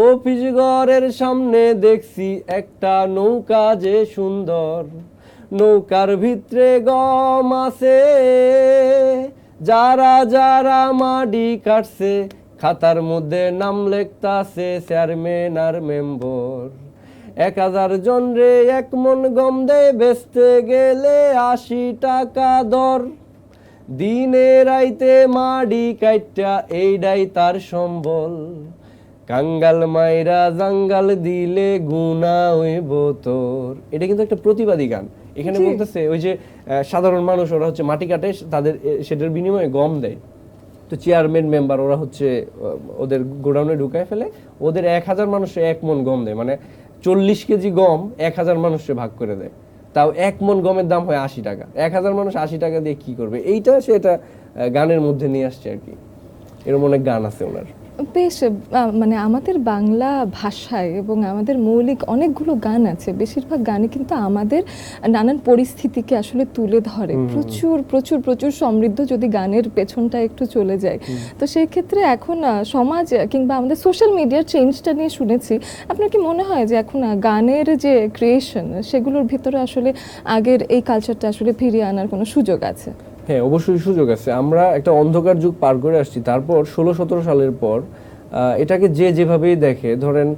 অফিস ঘরের সামনে দেখছি একটা নৌকা যে সুন্দর, নৌকার ভিতরে গম আছে, যারা যারা মাটি কাটছে খাতার মধ্যে নাম লেখতাছে চেয়ারম্যান আর মেম্বর। 1000 জন রে 1 মন গম দেয়, বেচতে গেলে 80 টাকা দর। দিনে রাইতে মাডি কাইটা এইডাই তার সম্বল, কাঙ্গাল মাইরা জাঙ্গাল দিলে গুনা হইব তোর। এটা কিন্তু একটা প্রতিবাদী গান। এখানে বলতেছে ওই যে সাধারণ মানুষ ওরা হচ্ছে মাটি কাটে, তাদের সেটার বিনিময়ে গম দেয়। তো চেয়ারম্যান মেম্বার ওরা হচ্ছে ওদের গোডাউনে ঢুকায় ফেলে, ওদের 1000 মানুষে 1 মন গম দেয়, মানে 40 কেজি গম 1000 মানুষে ভাগ করে দেয়। তাও 1 মন গমের দাম হয় 80 টাকা। 1000 মানুষ 80 টাকা দিয়ে কি করবে? এইটা সেটা গানের মধ্যে নিয়ে আসছে আর কি। এরকম অনেক গান আছে ওনার। বেশ মানে আমাদের বাংলা ভাষায় এবং আমাদের মৌলিক অনেকগুলো গান আছে, বেশিরভাগ গানে কিন্তু আমাদের নানান পরিস্থিতিকে আসলে তুলে ধরে। প্রচুর প্রচুর প্রচুর সমৃদ্ধ যদি গানের পেছনটা একটু চলে যায়, তো সেই ক্ষেত্রে এখন সমাজ কিংবা আমাদের সোশ্যাল মিডিয়ার চেঞ্জটা নিয়ে শুনেছি। আপনার কি মনে হয় যে এখন গানের যে ক্রিয়েশন সেগুলোর ভিতরে আসলে আগের এই কালচারটা আসলে ফিরিয়ে আনার কোনো সুযোগ আছে? হ্যাঁ, অবশ্যই সুযোগ আছে। আমরা একটা অন্ধকার যুগ পার করে আসছি, তারপর 16-17 সালের পর এটাকে যে যেভাবেই দেখে, ধরেন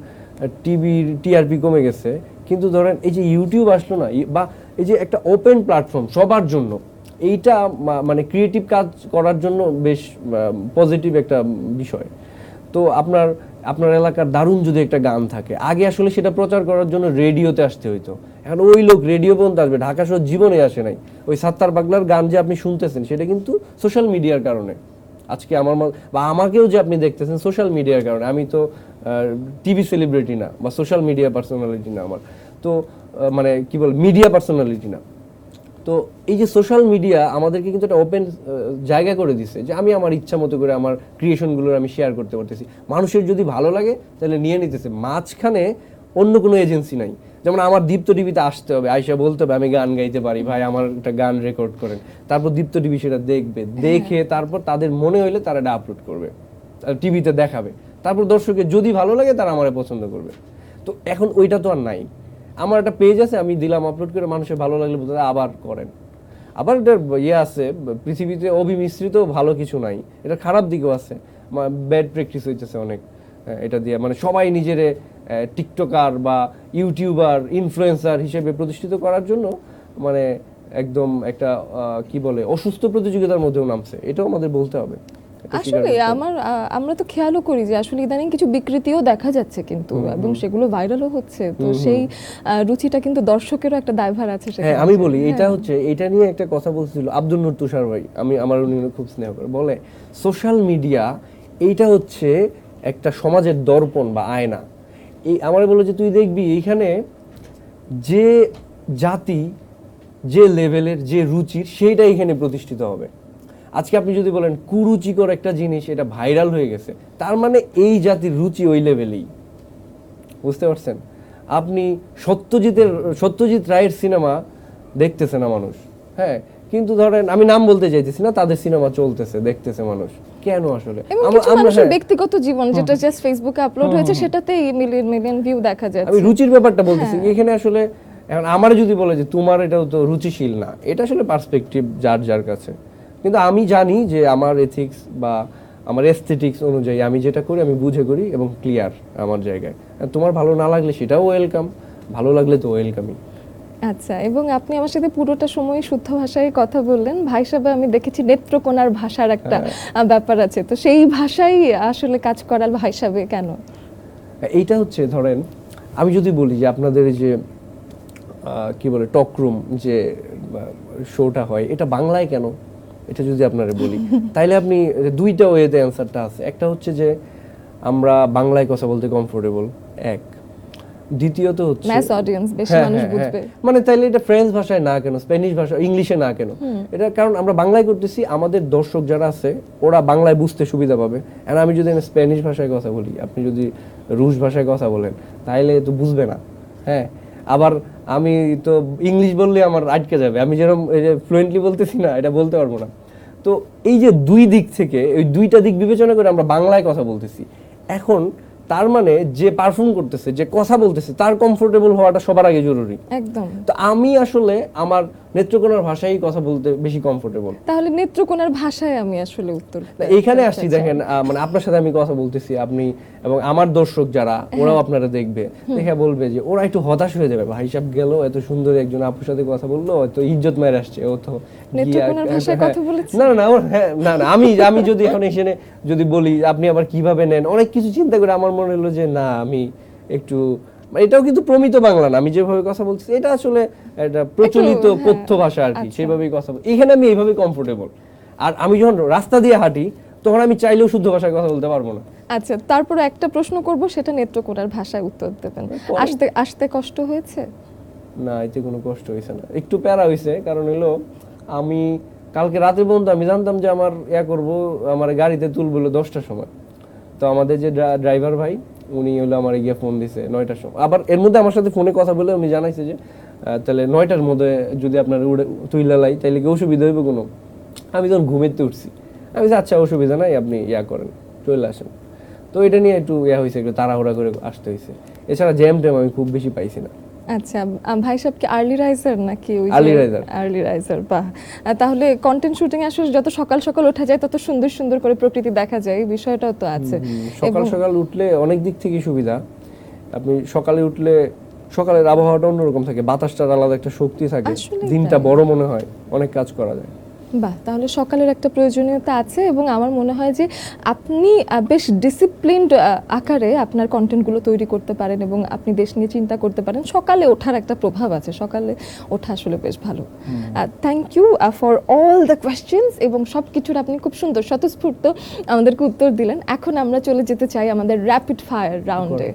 টিভির টিআরপি কমে গেছে, কিন্তু ধরেন এই যে ইউটিউব আসলো না, বা এই যে একটা ওপেন প্ল্যাটফর্ম সবার জন্য, এইটা মানে ক্রিয়েটিভ কাজ করার জন্য বেশ পজিটিভ একটা বিষয়। তো আপনার এলাকার দারুণ যদি একটা গান থাকে, আগে আসলে সেটা প্রচার করার জন্য রেডিওতে আসতে হইতো, এখন ওই লোক রেডিও পর্যন্ত আসবে, ঢাকা শহর জীবনে আসে নাই। ওই সাত্তার পাগলার গান যে আপনি শুনতেছেন সেটা কিন্তু সোশ্যাল মিডিয়ার কারণে। আজকে বা আমাকেও যে আপনি দেখতেছেন সোশ্যাল মিডিয়ার কারণে। আমি তো টিভি সেলিব্রিটি না বা সোশ্যাল মিডিয়া পার্সোনালিটি না, আমার তো মানে কি বল মিডিয়া পার্সোনালিটি না। তো এই যে সোশ্যাল মিডিয়া আমাদেরকে কিন্তু একটা ওপেন জায়গা করে দিছে, যে আমি আমার ইচ্ছা মতো করে আমার ক্রিয়েশনগুলো আমি শেয়ার করতে পারতেছি। মানুষের যদি ভালো লাগে তাহলে নিয়ে নিতেছে, মাঝখানে অন্য কোনো এজেন্সি নাই। যেমন আমার দীপ্ত টিভিতে আসতে হবে, আয়শা বলতে হবে আমি গান গাইতে পারি, ভাই আমার একটা গান রেকর্ড করেন, তারপর দীপ্ত টিভি সেটা দেখবে, দেখে তারপর তাদের মনে হইলে তারা এটা আপলোড করবে, টিভিতে দেখাবে, তারপর দর্শকের যদি ভালো লাগে তারা আমারে পছন্দ করবে। তো এখন ওইটা তো আর নাই। আমার একটা পেজ আছে, আমি দিলাম আপলোড করে, মানুষের ভালো লাগলে বলতে আবার করেন। আবার এটার আছে, পৃথিবীতে অবিমিশ্রিত ভালো কিছু নাই, এটা খারাপ দিকও আছে, ব্যাড প্র্যাকটিস হইতেছে অনেক এটা দিয়ে। মানে সবাই নিজেরে টিকটকার বা ইউটিউবার ইনফ্লুয়েন্সার হিসেবে প্রতিষ্ঠিত করার জন্য মানে একদম একটা কি বলে অসুস্থ প্রতিযোগিতার মধ্যেও নামছে, এটাও আমাদের বলতে হবে। আসলে আমরা তো খেয়ালও করি যে আসলে ইদানিং কিছু বিকৃতিও দেখা যাচ্ছে কিন্তু, এবং সেগুলো ভাইরালও হচ্ছে। তো সেই রুচিটা কিন্তু দর্শকেরও একটা দায়ভার আছে সেখানে। হ্যাঁ, আমি বলি এটা হচ্ছে, এটা নিয়ে একটা কথা বলছিল আব্দুল নূর তুষার ভাই, আমার উনি খুব স্নেহ করে, বলে সোশ্যাল মিডিয়া এইটা হচ্ছে একটা সমাজের দর্পণ বা আয়না। এই আমার বলে যে তুই দেখবি এইখানে যে জাতি, যে লেভেলের, যে রুচির, সেইটা এখানে প্রতিষ্ঠিত হবে। আজকে আপনি যদি বলেন কুরুচিকর একটা জিনিস এটা ভাইরাল হয়ে গেছে, তার মানে এই জাতির রুচি ওই লেভেলেই, বুঝতে পারছেন? আপনি সত্যজিৎ রায়ের সিনেমা দেখতেছে না মানুষ, হ্যাঁ, কিন্তু ধরেন আমি নাম বলতে চাইতেছি না, তাদের সিনেমা চলতেছে, দেখতেছে মানুষ, কেন আসলে? মানুষের ব্যক্তিগত জীবন যেটা জাস্ট ফেসবুকে আপলোড হয়েছে সেটাতেই মিলিয়ন ভিউ দেখা যাচ্ছে। আমি রুচির ব্যাপারটা বলতেছি এখানে আসলে। এখন আমার যদি বলে যে তোমার এটাও তো রুচিশীল না, এটা আসলে পার্সপেক্টিভ যার যার কাছে। কিন্তু আমি জানি যে আমার এথিক্স বা আমার এস্থেটিক্স অনুযায়ী আমি যেটা করি আমি বুঝে করি এবং ক্লিয়ার আমার জায়গায়। তোমার ভালো না লাগলে সেটাও ওয়েলকাম, ভালো লাগলে তো ওয়েলকামই। আচ্ছা, এবং আপনি আমার সাথে পুরোটা সময় শুদ্ধ ভাষায় কথা বললেন। ভাই সাহেব আমি দেখেছি নেত্রকোনার ভাষার একটা ব্যাপার আছে, তো সেই ভাষাই আসলে কাজ করার ভাই সাহেব কেন? এইটা হচ্ছে ধরেন আমি যদি বলি যে আপনাদের যে কি বলে টকরুম যে শোটা হয় এটা বাংলায় কেন, এটা যদি আপনারা বলি তাইলে আপনি দুইটা ওয়েতে অ্যান্সারটা আছে। একটা হচ্ছে যে আমরা বাংলায় কথা বলতে কমফোর্টেবল, এক। দ্বিতীয়ত হচ্ছে ম্যাস অডিয়েন্স, বেশি মানুষ বুঝবে। মানে তাইলে এটা ফ্রেঞ্চ ভাষায় না কেন, স্প্যানিশ ভাষা, ইংলিশে না কেন? এটা কারণ আমরা বাংলায় করতেছি, আমাদের দর্শক যারা আছে ওরা বাংলায় বুঝতে সুবিধা পাবে। আর আমি যদি স্প্যানিশ ভাষায় কথা বলি, আপনি যদি রুশ ভাষায় কথা বলেন তাইলে তো বুঝবে না। হ্যাঁ, আবার আমি তো ইংলিশ বললে আমার আটকে যাবে, আমি যেরকম ফ্লুয়েন্টলি বলতেছি না এটা বলতে পারবো না। তো তো এই যে দুই দিক থেকে ওই দুইটা দিক বিবেচনা করে আমরা বাংলায় কথা বলতেছি। এখন তার মানে যে পারফর্ম করতেছে, যে কথা বলতেছে, তার কমফোর্টেবল হওয়াটা সবার আগে জরুরি। একদম। তো আমি আসলে আমার নেত্রকোনার ভাষায় কথা বলতে বেশি কমফোর্টেবল। তাহলে নেত্রকোনার ভাষায় আমি আসলে উত্তর এইখানে আসছি, দেখেন মানে আপনার সাথে আমি কথা বলতেছি, আপনি এবং আমার দর্শক যারা ওরাও আপনারা দেখবে, দেখে বলবে যে ওরা একটু হতাশ হয়ে যাবে, ভাই সাহেব গেল এত সুন্দর একজন আপুর সাথে কথা বললো, তো ইজ্জত মায়ের আসছে, ও তো নেত্রকোনার ভাষায় কথা বলেছে। না না না না, আমি যদি এখন এখানে যদি বলি আপনি আবার কিভাবে নেন, অনেক কিছু চিন্তা করে আমার মনে হলো যে না আমি একটু, এটাও কিন্তু প্রমিত বাংলা না, আমি যেভাবে কথা বলছি এটা আসলে একটা প্রচলিত কথ্য ভাষা আর কি, সেভাবেই কথা বলি। এখানে আমি এইভাবে কমফোর্টেবল। আর আমি যখন রাস্তা দিয়ে হাঁটি তখন আমি চাইলেও শুদ্ধ ভাষায় কথা বলতে পারবো না। আচ্ছা, তারপরে একটা প্রশ্ন করব, সেটা নেত্রকোনার ভাষায় উত্তর দেবেন। আসতে আসতে কষ্ট হয়েছে? না, এতে কোনো কষ্ট হয়েছে না, একটু প্যারা হয়েছে, কারণ হলো আমি কালকে রাতে পর্যন্ত আমি জানতাম যে আমার করবো, আমার গাড়িতে তুলবো 10টার সময়। তো আমাদের যে ড্রাইভার ভাই উনি হলো আমার গিয়ে ফোন দিছে 9টার সময়, আবার এর মধ্যে আমার সাথে ফোনে কথা বলে উনি জানাইছে যে তাহলে 9টার মধ্যে যদি আপনার তুইলাই তাহলে কি অসুবিধা হইবে কোনো? আমি যখন ঘুমেতে উঠছি আমি আচ্ছা অসুবিধা নাই, আপনি করেন, চলে আসেন। তো এটা নিয়ে একটু হয়েছে, একটু তাড়াহুড়া করে আসতে হয়েছে। এছাড়া জ্যাম ট্যাম আমি খুব বেশি পাইছি না। আচ্ছা, ভাই সাহেব কি আর্লি রাইজার নাকি? ওই আর্লি রাইজার, বাহ। তাহলে কন্টেন্ট শুটিং আসলে যত সকাল সকাল ওঠা যায় তত সুন্দর সুন্দর করে প্রকৃতি দেখা যায়, এই বিষয়টাও তো আছে। সকাল সকাল উঠলে অনেক দিক থেকে সুবিধা। আপনি সকালে উঠলে সকালের আবহাওয়াটা অন্যরকম থাকে, বাতাসটার আলাদা একটা শক্তি থাকে, দিনটা বড় মনে হয়, অনেক কাজ করা যায়। বাহ, তাহলে সকালের একটা প্রয়োজনীয়তা আছে, এবং আমার মনে হয় যে আপনি বেশ ডিসিপ্লিনড আকারে আপনার কন্টেন্টগুলো তৈরি করতে পারেন এবং আপনি দেশ নিয়ে চিন্তা করতে পারেন। সকালে ওঠার একটা প্রভাব আছে, সকালে ওঠা আসলে বেশ ভালো। Thank you for all the questions, এবং সব কিছুর আপনি খুব সুন্দর স্বতঃস্ফূর্ত আমাদেরকে উত্তর দিলেন। এখন আমরা চলে যেতে চাই আমাদের র্যাপিড ফায়ার রাউন্ডে,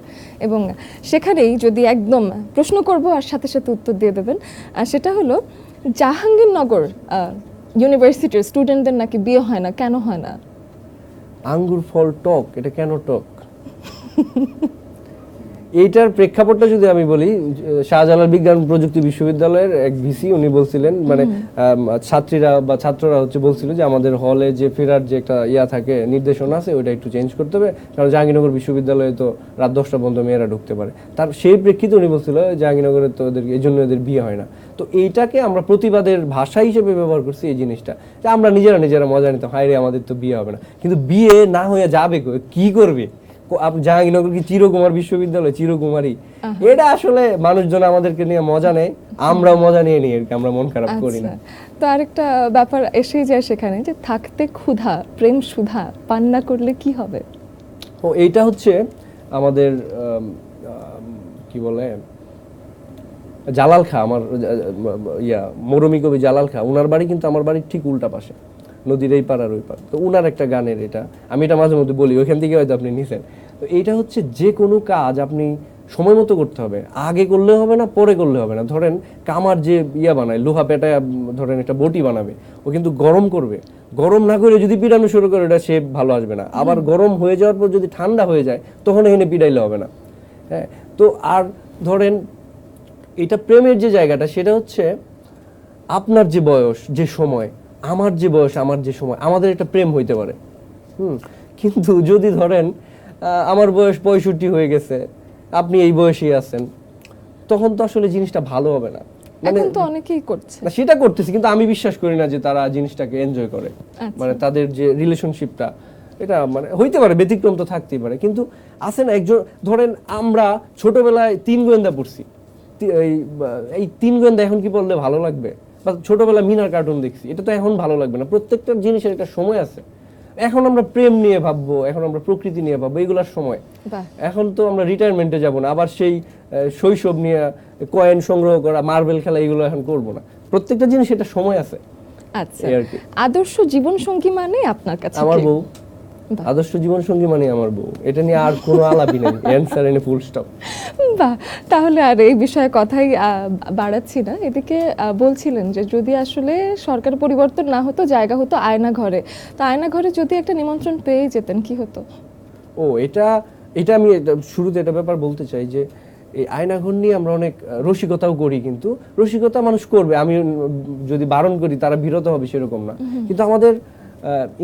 এবং সেখানেই যদি একদম প্রশ্ন করব আর সাথে সাথে উত্তর দিয়ে দেবেন, সেটা হলো জাহাঙ্গীরনগর ইউনিভার্সিটির স্টুডেন্টদের নাকি বিয়ে হয় না, কেন হয় না? আঙ্গুর ফল টক, এটা কেন টক? এইটার প্রেক্ষাপটটা যদি আমি বলি, শাহজালাল বিজ্ঞান প্রযুক্তি বিশ্ববিদ্যালয়ের এক ভিসি উনি বলছিলেন, মানে ছাত্রীরা বা ছাত্ররা বলছিল যে আমাদের হলে যে ফেরার যে একটা থাকে, নির্দেশনা আছে, ওইটা একটু চেঞ্জ করতে হবে, কারণ জাহাঙ্গীরনগর বিশ্ববিদ্যালয়ে তো রাত 10টা পর্যন্ত মেয়েরা ঢুকতে পারে। তার সেই প্রেক্ষিতে উনি বলছিল জাহাঙ্গীরনগরে তো এই জন্য এদের বিয়ে হয় না। তো এইটাকে আমরা প্রতিবাদের ভাষা হিসেবে ব্যবহার করছি, এই জিনিসটা যে আমরা নিজেরা মজা নিতাম, হায় রে আমাদের তো বিয়ে হবে না। কিন্তু বিয়ে না হয়ে যাবে কি করবে? জাহাঙ্গীরনগর কি চিরকুমার বিশ্ববিদ্যালয়, চিরকুমারী? এটা আসলে মানুষজন আমাদেরকে নিয়ে মজা নেয়, আমরাও মজা নিয়ে নিই, আমরা মন খারাপ করি না। তো আরেকটা ব্যাপার এসেই যায় সেখানে, যে থাকতে ক্ষুধা প্রেম সুধা পান না করলে কি হবে? ও, এইটা আমাদের কি বলে জালাল খা, আমার মরমী কবি জালাল খা, উনার বাড়ি কিন্তু আমার বাড়ির ঠিক উল্টা পাশে, নদীর এই পার আর ওই পার। তো উনার একটা গানের এটা আমি এটা মাঝে মধ্যে বলি, ওইখান থেকে হয়তো আপনি নিছেন। তো এইটা যে কোনো কাজ আপনি সময় মতো করতে হবে, আগে করলে হবে না, পরে করলে হবে না। ধরেন কামার যে বানায়, লোহা পেটায় ধরেন একটা বটি বানাবে, ও কিন্তু গরম করবে, গরম না করে যদি পিটানো শুরু করে এটা শেপ ভালো আসবে না। আবার গরম হয়ে যাওয়ার পর যদি ঠান্ডা হয়ে যায় তখন এখানে পিটাইলে হবে না। হ্যাঁ, তো আর ধরেন এটা প্রেমের যে জায়গাটা, সেটা আপনার যে বয়স, যে সময়, আমার যে বয়স, আমার যে সময়, আমাদের একটা প্রেম হইতে পারে। কিন্তু যদি ধরেন আমার বয়স 65 হয়ে গেছে, আপনি এই বয়সেই আছেন, তখন তো আসলে জিনিসটা ভালো হবে না। মানে তো অনেকেই করছে না, সেটা করতেছে, কিন্তু আমি বিশ্বাস করি না যে তারা জিনিসটাকে এনজয় করে। মানে তাদের যে রিলেশনশিপটা, এটা মানে হইতে পারে, ব্যতিক্রম তো থাকতেই পারে, কিন্তু আছে না একজন, ধরেন আমরা ছোটবেলায় 3 গোয়েন্দা পড়ছি, এই 3 গোয়েন্দা এখন কি পড়লে ভালো লাগবে? বা ছোটবেলায় মিনার কার্টুন দেখছি, এটা তো এখন ভালো লাগবে না। প্রত্যেকটা জিনিসের একটা সময় আছে। এখন আমরা প্রেম নিয়ে ভাববো, এখন আমরা প্রকৃতি নিয়ে ভাববো, এগুলার সময়। এখন তো আমরা রিটায়ারমেন্টে যাব না, আবার সেই শৈশব নিয়ে কয়েন সংগ্রহ করা, মার্বেল খেলা, এগুলো এখন করব না। প্রত্যেকটা জিনিস এটা সময় আছে। আচ্ছা, আদর্শ জীবন সঙ্গী মানে আপনার কাছে আমার বউ। আদর্শ জীবন সঙ্গী মানে আমার বউ, এটা নিয়ে আর কোনো আলাপই নেই, অ্যানসার এনে ফুল স্টপ। বাহ, তাহলে আর এই বিষয়ে কথাই বাড়াচ্ছি না। এদিকে বলছিলেন যে যদি আসলে সরকার পরিবর্তন না হতো, জায়গা হতো আয়না ঘরে, তো আয়না ঘরে যদি একটা নিমন্ত্রণ পেয়ে যেতেন কি হতো? ও, এটা আমি শুরুতে এটা ব্যাপার বলতে চাই যে এই আয়নাঘর নিয়ে আমরা অনেক রসিকতাও করি, কিন্তু রসিকতা মানুষ করবে, আমি যদি বারণ করি তারা বিরত হবে সেরকম না। কিন্তু আমাদের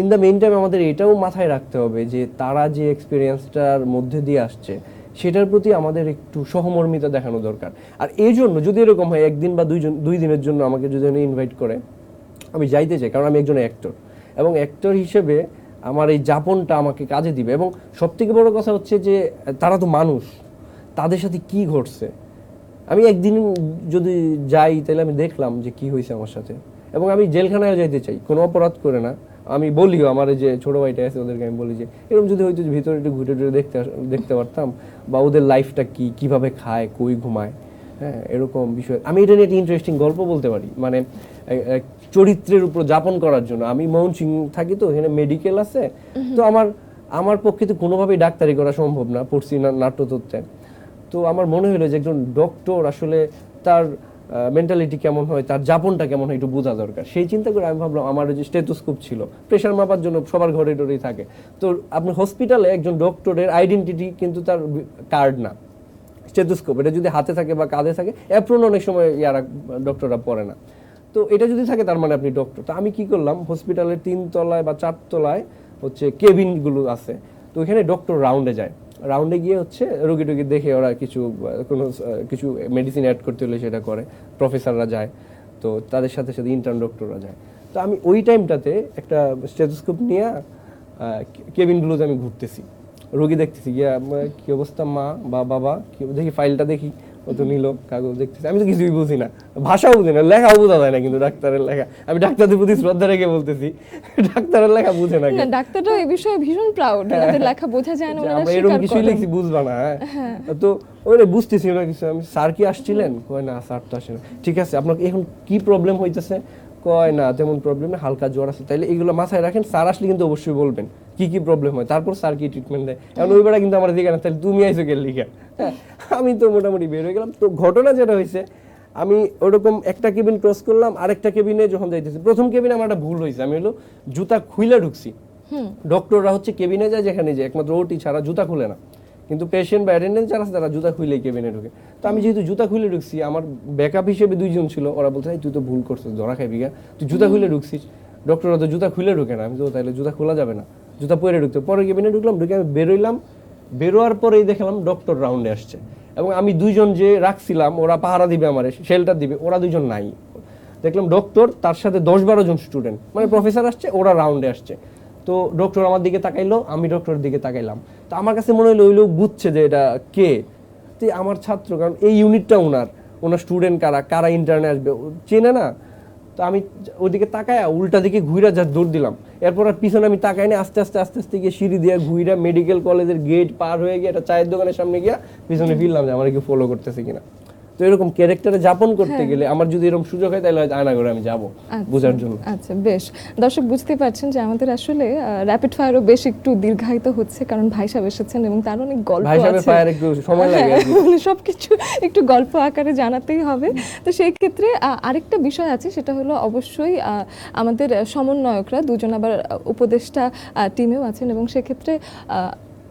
ইন দ্য মেইন টাইম আমাদের এটাও মাথায় রাখতে হবে যে তারা যে এক্সপিরিয়েন্সটার মধ্যে দিয়ে আসছে সেটার প্রতি আমাদের একটু সহমর্মিতা দেখানো দরকার। আর এই জন্য যদি এরকম হয় একদিন বা দুই দিনের জন্য আমাকে যদি ইনভাইট করে আমি যাইতে চাই, কারণ আমি একজন অ্যাক্টর এবং অ্যাক্টর হিসেবে আমার এই যাপনটা আমাকে কাজে দিবে। এবং সবথেকে বড় কথা হচ্ছে যে তারা তো মানুষ, তাদের সাথে কি ঘটছে। আমি একদিন যদি যাই তাহলে আমি দেখলাম যে কি হয়েছে আমার সাথে, এবং আমি জেলখানায় যাইতে চাই, কোনো অপরাধ করে না। আমি বলিও আমার যে ছোট ভাইটা আছে ওদেরকে আমি বলি যে এরকম যদি হয়তো ভিতরে একটু ঘুরে টুরে দেখতে পারতাম, বা ওদের লাইফটা কিভাবে খায়, কই ঘুমায়, হ্যাঁ এরকম বিষয়। আমি এটা নিয়ে একটা ইন্টারেস্টিং গল্প বলতে পারি, মানে চরিত্রের উপর যাপন করার জন্য। আমি ময়মনসিংহ থাকি, তো এখানে মেডিকেল আছে, তো আমার পক্ষে তো কোনোভাবেই ডাক্তারি করা সম্ভব না, পড়ছি নাট্যতত্ত্বে। তো আমার মনে হলো যে একজন ডক্টর আসলে তার মেন্টালিটি কেমন হয়, তার যাপনটা কেমন হয় একটু বোঝা দরকার। সেই চিন্তা করে আমি ভাবলাম আমার যে স্টেথোস্কোপ ছিল, প্রেশার মাপার জন্য সবার ঘরে টরেই থাকে, তো আপনি হসপিটালে একজন ডক্টরের আইডেন্টিটি কিন্তু তার কার্ড না, স্টেথোস্কোপ। এটা যদি হাতে থাকে বা কাঁধে থাকে, অ্যাপ্রন অনেক সময় ডক্টররা পরে না, তো এটা যদি থাকে তার মানে আপনি ডক্টর। তো আমি কি করলাম, হসপিটালের 3 তলায় বা 4 তলায় হচ্ছে কেবিনগুলো আছে, তো ওইখানে ডক্টর রাউন্ডে যায়, রাউন্ডে গিয়ে হচ্ছে রোগী টোগী দেখে ওরা কিছু মেডিসিন অ্যাড করতে হলে সেটা করে, প্রফেসররা যায়, তো তাদের সাথে সাথে ইন্টার্ন ডক্টররা যায়। তো আমি ওই টাইমটাতে একটা স্টেথোস্কোপ নিয়ে কেবিনগুলোতে আমি ঘুরতেছি, রোগী দেখতেছি, গিয়া কি অবস্থা মা বা বাবা, দেখি ফাইলটা দেখি, ও তো নিল কাগজ দেখতেছি, আমি তো কিছুই বুঝি না, ভাষাও বুঝি না, লেখাও বোঝা যায় না, কিন্তু ডাক্তারের লেখা, আমি ডাক্তারদের প্রতি শ্রদ্ধা রেখে বলতেছি ডাক্তারের লেখা বুঝে না, ডাক্তাররা এই বিষয়ে ভীষণ প্রাউড, ওনাদের লেখা বোঝা যায় না, আমরা এরকম কিছুই লিখছি বুঝবা না। হ্যাঁ, তো ওরে বুঝতেছি না কিছু। আমি স্যার কি আসছিলেন, কয় না স্যার তো আসেন। ঠিক আছে, আপনার এখন কি প্রবলেম হইতেছে, কয় না তেমন প্রবলেম না, হালকা জ্বর আছে। তাইলে এগুলো মাথায় রাখেন, স্যার আসলে কিন্তু অবশ্যই বলবেন কি কি প্রবলেম হয়, তারপর স্যার কি ট্রিটমেন্ট দেয়। এখন ওই বেড়া কিন্তু আমার দিকে না, তাহলে তুমি আইসো কে লিখা। হ্যাঁ, আমি তো মোটামুটি বের হয়ে গেলাম। তো ঘটনা যেটা হয়েছে, আমি ওরকম একটা কেবিন ক্রস করলাম, আরেকটা কেবিনে যখন যাইতেছি, প্রথম কেবিনে আমার একটা ভুল হয়েছে, আমি হলো জুতা খুইলা ঢুকছি। ডক্টররা হচ্ছে কেবিনে যায় যেখানে যায়, একমাত্র ওটি ছাড়া জুতা খুলে না, কিন্তু পেশেন্ট বা অ্যাটেন্ডেন্ট যারা আছে তারা জুতা খুলেই কেবিনে ঢুকে। তো আমি যেহেতু জুতা খুলে ঢুকছি, আমার ব্যাকআপ হিসেবে 2 জন ছিল, ওরা বলছে তুই তো ভুল করছিস, ধরা খাইবি গা, তুই জুতা খুলে ঢুকছিস। ডক্টররা তো জুতা খুলে ঢুকে না। আমি তো তাইলে জুতা খোলা যাবে না, জুতা পরে ঢুকতে। পরে কেবিনে ঢুকলাম, ঢুকে আমি বেরোইলাম, বেরোয়ার পরেই দেখলাম ডক্টর রাউন্ডে আসছে, এবং আমি 2 জন যে রাখছিলাম ওরা পাহারা দিবে আমার, শেল্টার দিবে, ওরা 2 জন নাই। দেখলাম ডক্টর তার সাথে 10-12 জন স্টুডেন্ট, মানে প্রফেসর আসছে, ওরা রাউন্ডে আসছে। তো ডক্টর আমার দিকে তাকাইলো, আমি ডক্টরের দিকে তাকাইলাম। তো আমার কাছে মনে হলো ওই লোক বুঝছে যে এটা কে, তো আমার ছাত্র, কারণ এই ইউনিটটা ওনার স্টুডেন্ট কারা ইন্টার্নে আসবে চেনে না। তো আমি ওইদিকে তাকায় উল্টা দিকে ঘুরা যা দৌড় দিলাম। এরপর আর পিছনে আমি তাকাই না, আস্তে আস্তে গিয়ে সিঁড়ি দিয়ে ঘুরা মেডিকেল কলেজের গেট পার হয়ে গিয়ে একটা চায়ের দোকানের সামনে গিয়া পিছনে ফিরলাম যে আমার কি ফলো করতেছে কিনা। তো এরকম ক্যারেক্টারে যাপন করতে গেলে আমার যদি এরকম সুযোগ হয় তাহলে আয়না করে আমি যাব বোঝার জন্য। আচ্ছা, বেশ। দর্শক বুঝতে পারছেন যে আমাদের আসলে র্যাপিড ফায়ারও বেশ একটু দীর্ঘায়িত হচ্ছে, কারণ ভাই সাহেব এসেছেন এবং তার অনেক গল্প আছে। ভাই সাহেবের ফায়ার একটু সময় লাগে, মানে সবকিছু একটু গল্প আকারে জানাতেই হবে। তো সেই ক্ষেত্রে আরেকটা বিষয় আছে, সেটা হলো অবশ্যই আমাদের সমন্বয়করা 2 জন আবার উপদেষ্টা টিমেও আছেন, এবং সেক্ষেত্রে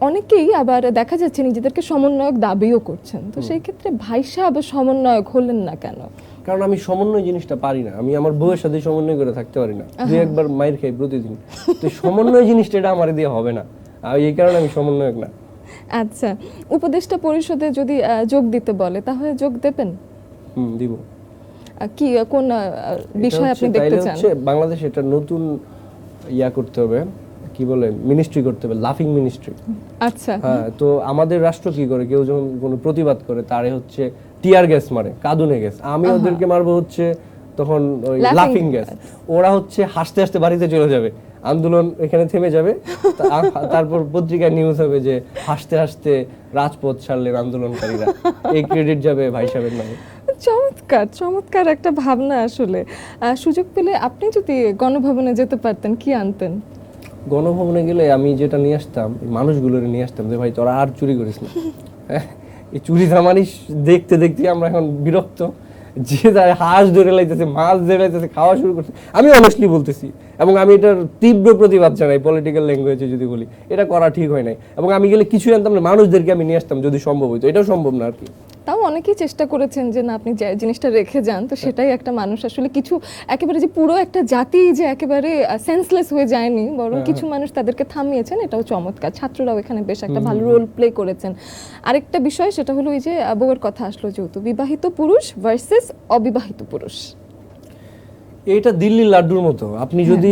অনেকেই আবার দেখা যাচ্ছে নিজেদেরকে সমন্বয়ক দাবিও করছেন। তো সেই ক্ষেত্রে ভাই সাহেব সমন্বয়ক হলেন না কেন? কারণ আমি সমন্বয় জিনিসটা পারি না, আমি আমার বউয়ের সাথে সমন্বয় করে থাকতে পারি না, 2-1 মাইর খাই প্রতিদিন। তো সমন্বয় জিনিসটা এটা আমার দিয়ে হবে না, আর এই কারণে আমি সমন্বয়ক না। আচ্ছা, উপদেষ্টা পরিষদে যদি যোগ দিতে বলে তাহলে যোগ দেবেন? দিব। কি কোন বিষয় আপনি দেখতে চান? বাংলাদেশে এটা নতুন করতে হবে, কি বলে মিনিস্ট্রি করতে হবে, লাফিং মিনিস্ট্রি। আচ্ছা, হ্যাঁ, তো আমাদের রাষ্ট্র কি করে, কেউ যখন কোনো প্রতিবাদ করে তারে হচ্ছে টিয়ার গ্যাস মারে, কাঁদুনে গ্যাস, আমি ওদেরকে মারবো হচ্ছে তখন ওই লাফিং গ্যাস। ওরা হচ্ছে হাসতে হাসতে বাড়িতে চলে যাবে, আন্দোলন এখানে থেমে যাবে, তারপর পত্রিকায় নিউজ হবে যে হাসতে হাসতে রাজপথ ছাড়লেন আন্দোলনকারীরা, এই ক্রেডিট যাবে ভাই সাহেবের নামে। চমৎকার চমৎকার একটা ভাবনা। আসলে সুযোগ পেলে আপনি যদি গণভবনে যেতে পারতেন, কি আনতেন? গণভবনে গেলে আমি যেটা নিয়ে আসতাম, মানুষগুলোর নিয়ে আসতাম যে ভাই তোরা আর চুরি করিস না। এই চুরি ধামানি দেখতে দেখতে আমরা এখন বিরক্ত, যে যায় হাঁস ধরে লাইতেছে, মাছ ধরে লাইতেছে, খাওয়া শুরু করছে। আমি অনেস্টলি বলতেছি, এবং আমি এটার তীব্র প্রতিবাদ জানাই, পলিটিক্যাল ল্যাঙ্গুয়েজে যদি বলি, এটা করা ঠিক হয় নাই। এবং আমি গেলে কিছুই আনতাম না, মানুষদেরকে আমি নিয়ে আসতাম যদি সম্ভব হইতো, এটাও সম্ভব না আর কি। তাও অনেকেই চেষ্টা করেছেন যে না আপনি যে জিনিসটা রেখে যান, তো সেটাই একটা মানুষ আসলে কিছু একেবারে যে পুরো একটা জাতি যে একেবারে সেন্সলেস হয়ে যায়নি, বরং কিছু মানুষ তাদেরকে থামিয়েছেন, এটাও চমৎকার। ছাত্ররাও এখানে বেশ একটা ভালো রোল প্লে করেছেন। আরেকটা বিষয় সেটা হলো ওই যে বউয়ের কথা আসলো, যেহেতু বিবাহিত পুরুষ ভার্সেস অবিবাহিত পুরুষ, এটা দিল্লির লাড্ডুর মতো। আপনি যদি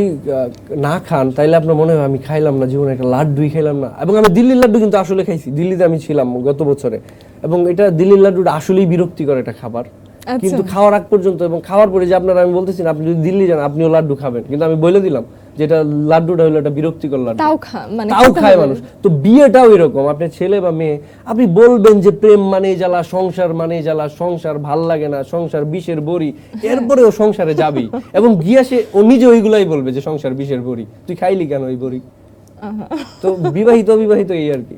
না খান তাইলে আপনার মনে হয় আমি খাইলাম না, জীবনে একটা লাড্ডুই খাইলাম না। এবং আমি দিল্লির লাড্ডু কিন্তু আসলে খাইছি, দিল্লিতে আমি ছিলাম গত বছরে, এবং এটা দিল্লির লাড্ডুটা আসলেই বিরক্তিকর একটা খাবার। কিন্তু খাওয়ার আগ পর্যন্ত এবং খাওয়ার পরে যে আপনারা, আমি বলতেছি না আপনি যদি দিল্লি যান আপনিও লাড্ডু খাবেন, কিন্তু আমি বলে দিলাম যেটা লাড্ডুটা হলো একটা বিরক্তিকর লাড্ডু, তাও খায় মানুষ। তো বিয়েটাও এরকম, আপনি ছেলে বা মেয়ে, আপনি বলবেন যে প্রেম মানে জ্বালা, সংসার মানে জ্বালা, সংসার ভাল লাগে না, সংসার বিষের বড়ি, এরপরেও সংসারে যাবি এবং গিয়া ও নিজে ওইগুলাই বলবে যে সংসার বিষের বড়ি, তুই খাইলি কেন ওই বড়ি। তো বিবাহিত অবিবাহিত এই আর কি।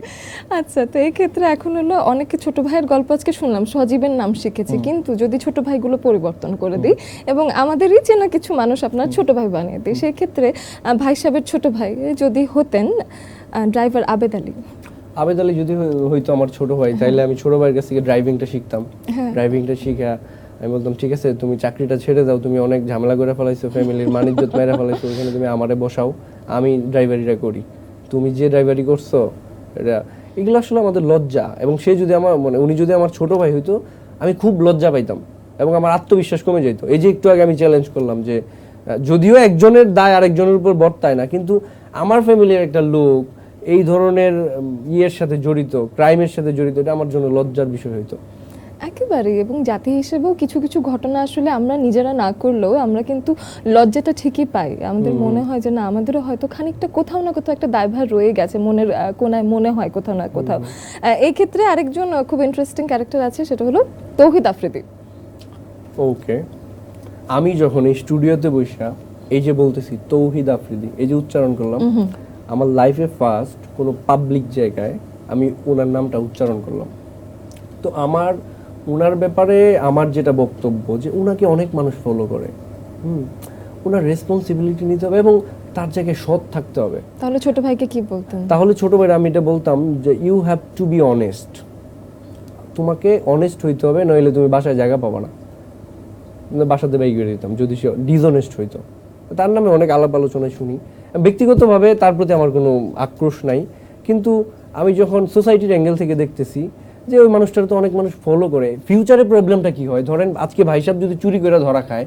আচ্ছা, তো এই ক্ষেত্রে এখন হলো অনেকে ছোট ভাইয়ের গল্প আজকে শুনলাম, সজীবের নাম শিখেছি, কিন্তু যদি ছোট ভাইগুলো পরিবর্তন করে দিই এবং আমাদেরই চেনা কিছু মানুষ আপনার ছোট ভাই বানিয়ে দিই, সেই ক্ষেত্রে ভাই সাহেবের ছোট ভাই যদি হতেন ড্রাইভার আবেদ আলী। আবেদ আলী যদি হয়তো আমার ছোট ভাই, তাইলে আমি ছোট ভাইয়ের কাছ থেকে ড্রাইভিংটা শিখতাম। ড্রাইভিংটা শিখা আমি বলতাম ঠিক আছে তুমি চাকরিটা ছেড়ে দাও, তুমি অনেক ঝামেলা করে ফেলাইছো, ফ্যামিলির মান ইজ্জত মেরে ফেলাইছো, ওখানে তুমি আমারে বসাও, আমি ড্রাইভারিটা করি, তুমি যে ড্রাইভারি করছো এটা, এগুলো আসলে আমাদের লজ্জা। এবং সে যদি আমার উনি যদি আমার ছোট ভাই হইতো, আমি খুব লজ্জা পাইতাম এবং আমার আত্মবিশ্বাস কমে যেত। এই যে একটু আগে আমি চ্যালেঞ্জ করলাম যে যদিও একজনের দায় আরেকজনের উপর বর্তায় না, কিন্তু আমার ফ্যামিলির একটা লোক এই ধরনের ইয়ের সাথে জড়িত, ক্রাইমের সাথে জড়িত, এটা আমার জন্য লজ্জার বিষয় হইতো একেবারে। এবং জাতি হিসেবেও কিছু কিছু ঘটনা আসলে আমরা নিজেরা না করলেও আমরা কিন্তু লজ্জাটা ঠিকই পাই। আমাদের মনে হয় যে না, আমাদেরও হয়তো খানিকটা কোথাও না কোথাও একটা দায়ভার রয়ে গেছে, মনের কোনায় মনে হয় কোথাও না কোথাও। এই ক্ষেত্রে আরেকজন খুব ইন্টারেস্টিং ক্যারেক্টার আছে, সেটা হলো তৌহিদ আফ্রিদি। ওকে, আমি যখন এই স্টুডিওতে বসে এই যে বলতেছি তৌহিদ আফ্রিদি, এই যে উচ্চারণ করলাম, আমার লাইফে ফার্স্ট কোনো পাবলিক জায়গায় আমি ওনার নামটা উচ্চারণ করলাম। তো ওনার ব্যাপারে আমার যেটা বক্তব্য, যে ওনাকে অনেক মানুষ ফলো করে, ওনার রেসপন্সিবিলিটি নিতে হবে এবং তার জায়গায় সৎ থাকতে হবে। তাহলে ছোট ভাইকে কি বলতেন? তাহলে ছোট ভাইরা আমি এটা বলতাম যে you have to be honest, তোমাকে অনেস্ট হইতে হবে, নইলে তুমি বাসায় জায়গা পাবা না। বাসাতে বাইক করে দিতাম যদি সে ডিসঅনেস্ট হইতো। তার নামে অনেক আলাপ আলোচনায় শুনি, ব্যক্তিগতভাবে তার প্রতি আমার কোনো আক্রোশ নাই, কিন্তু আমি যখন সোসাইটির অ্যাঙ্গেল থেকে দেখতেছি যে ওই মানুষটার তো অনেক মানুষ ফলো করে, ফিউচারে প্রবলেমটা কি হয়, ধরেন আজকে ভাই সাহেব যদি চুরি করে ধরা খায়,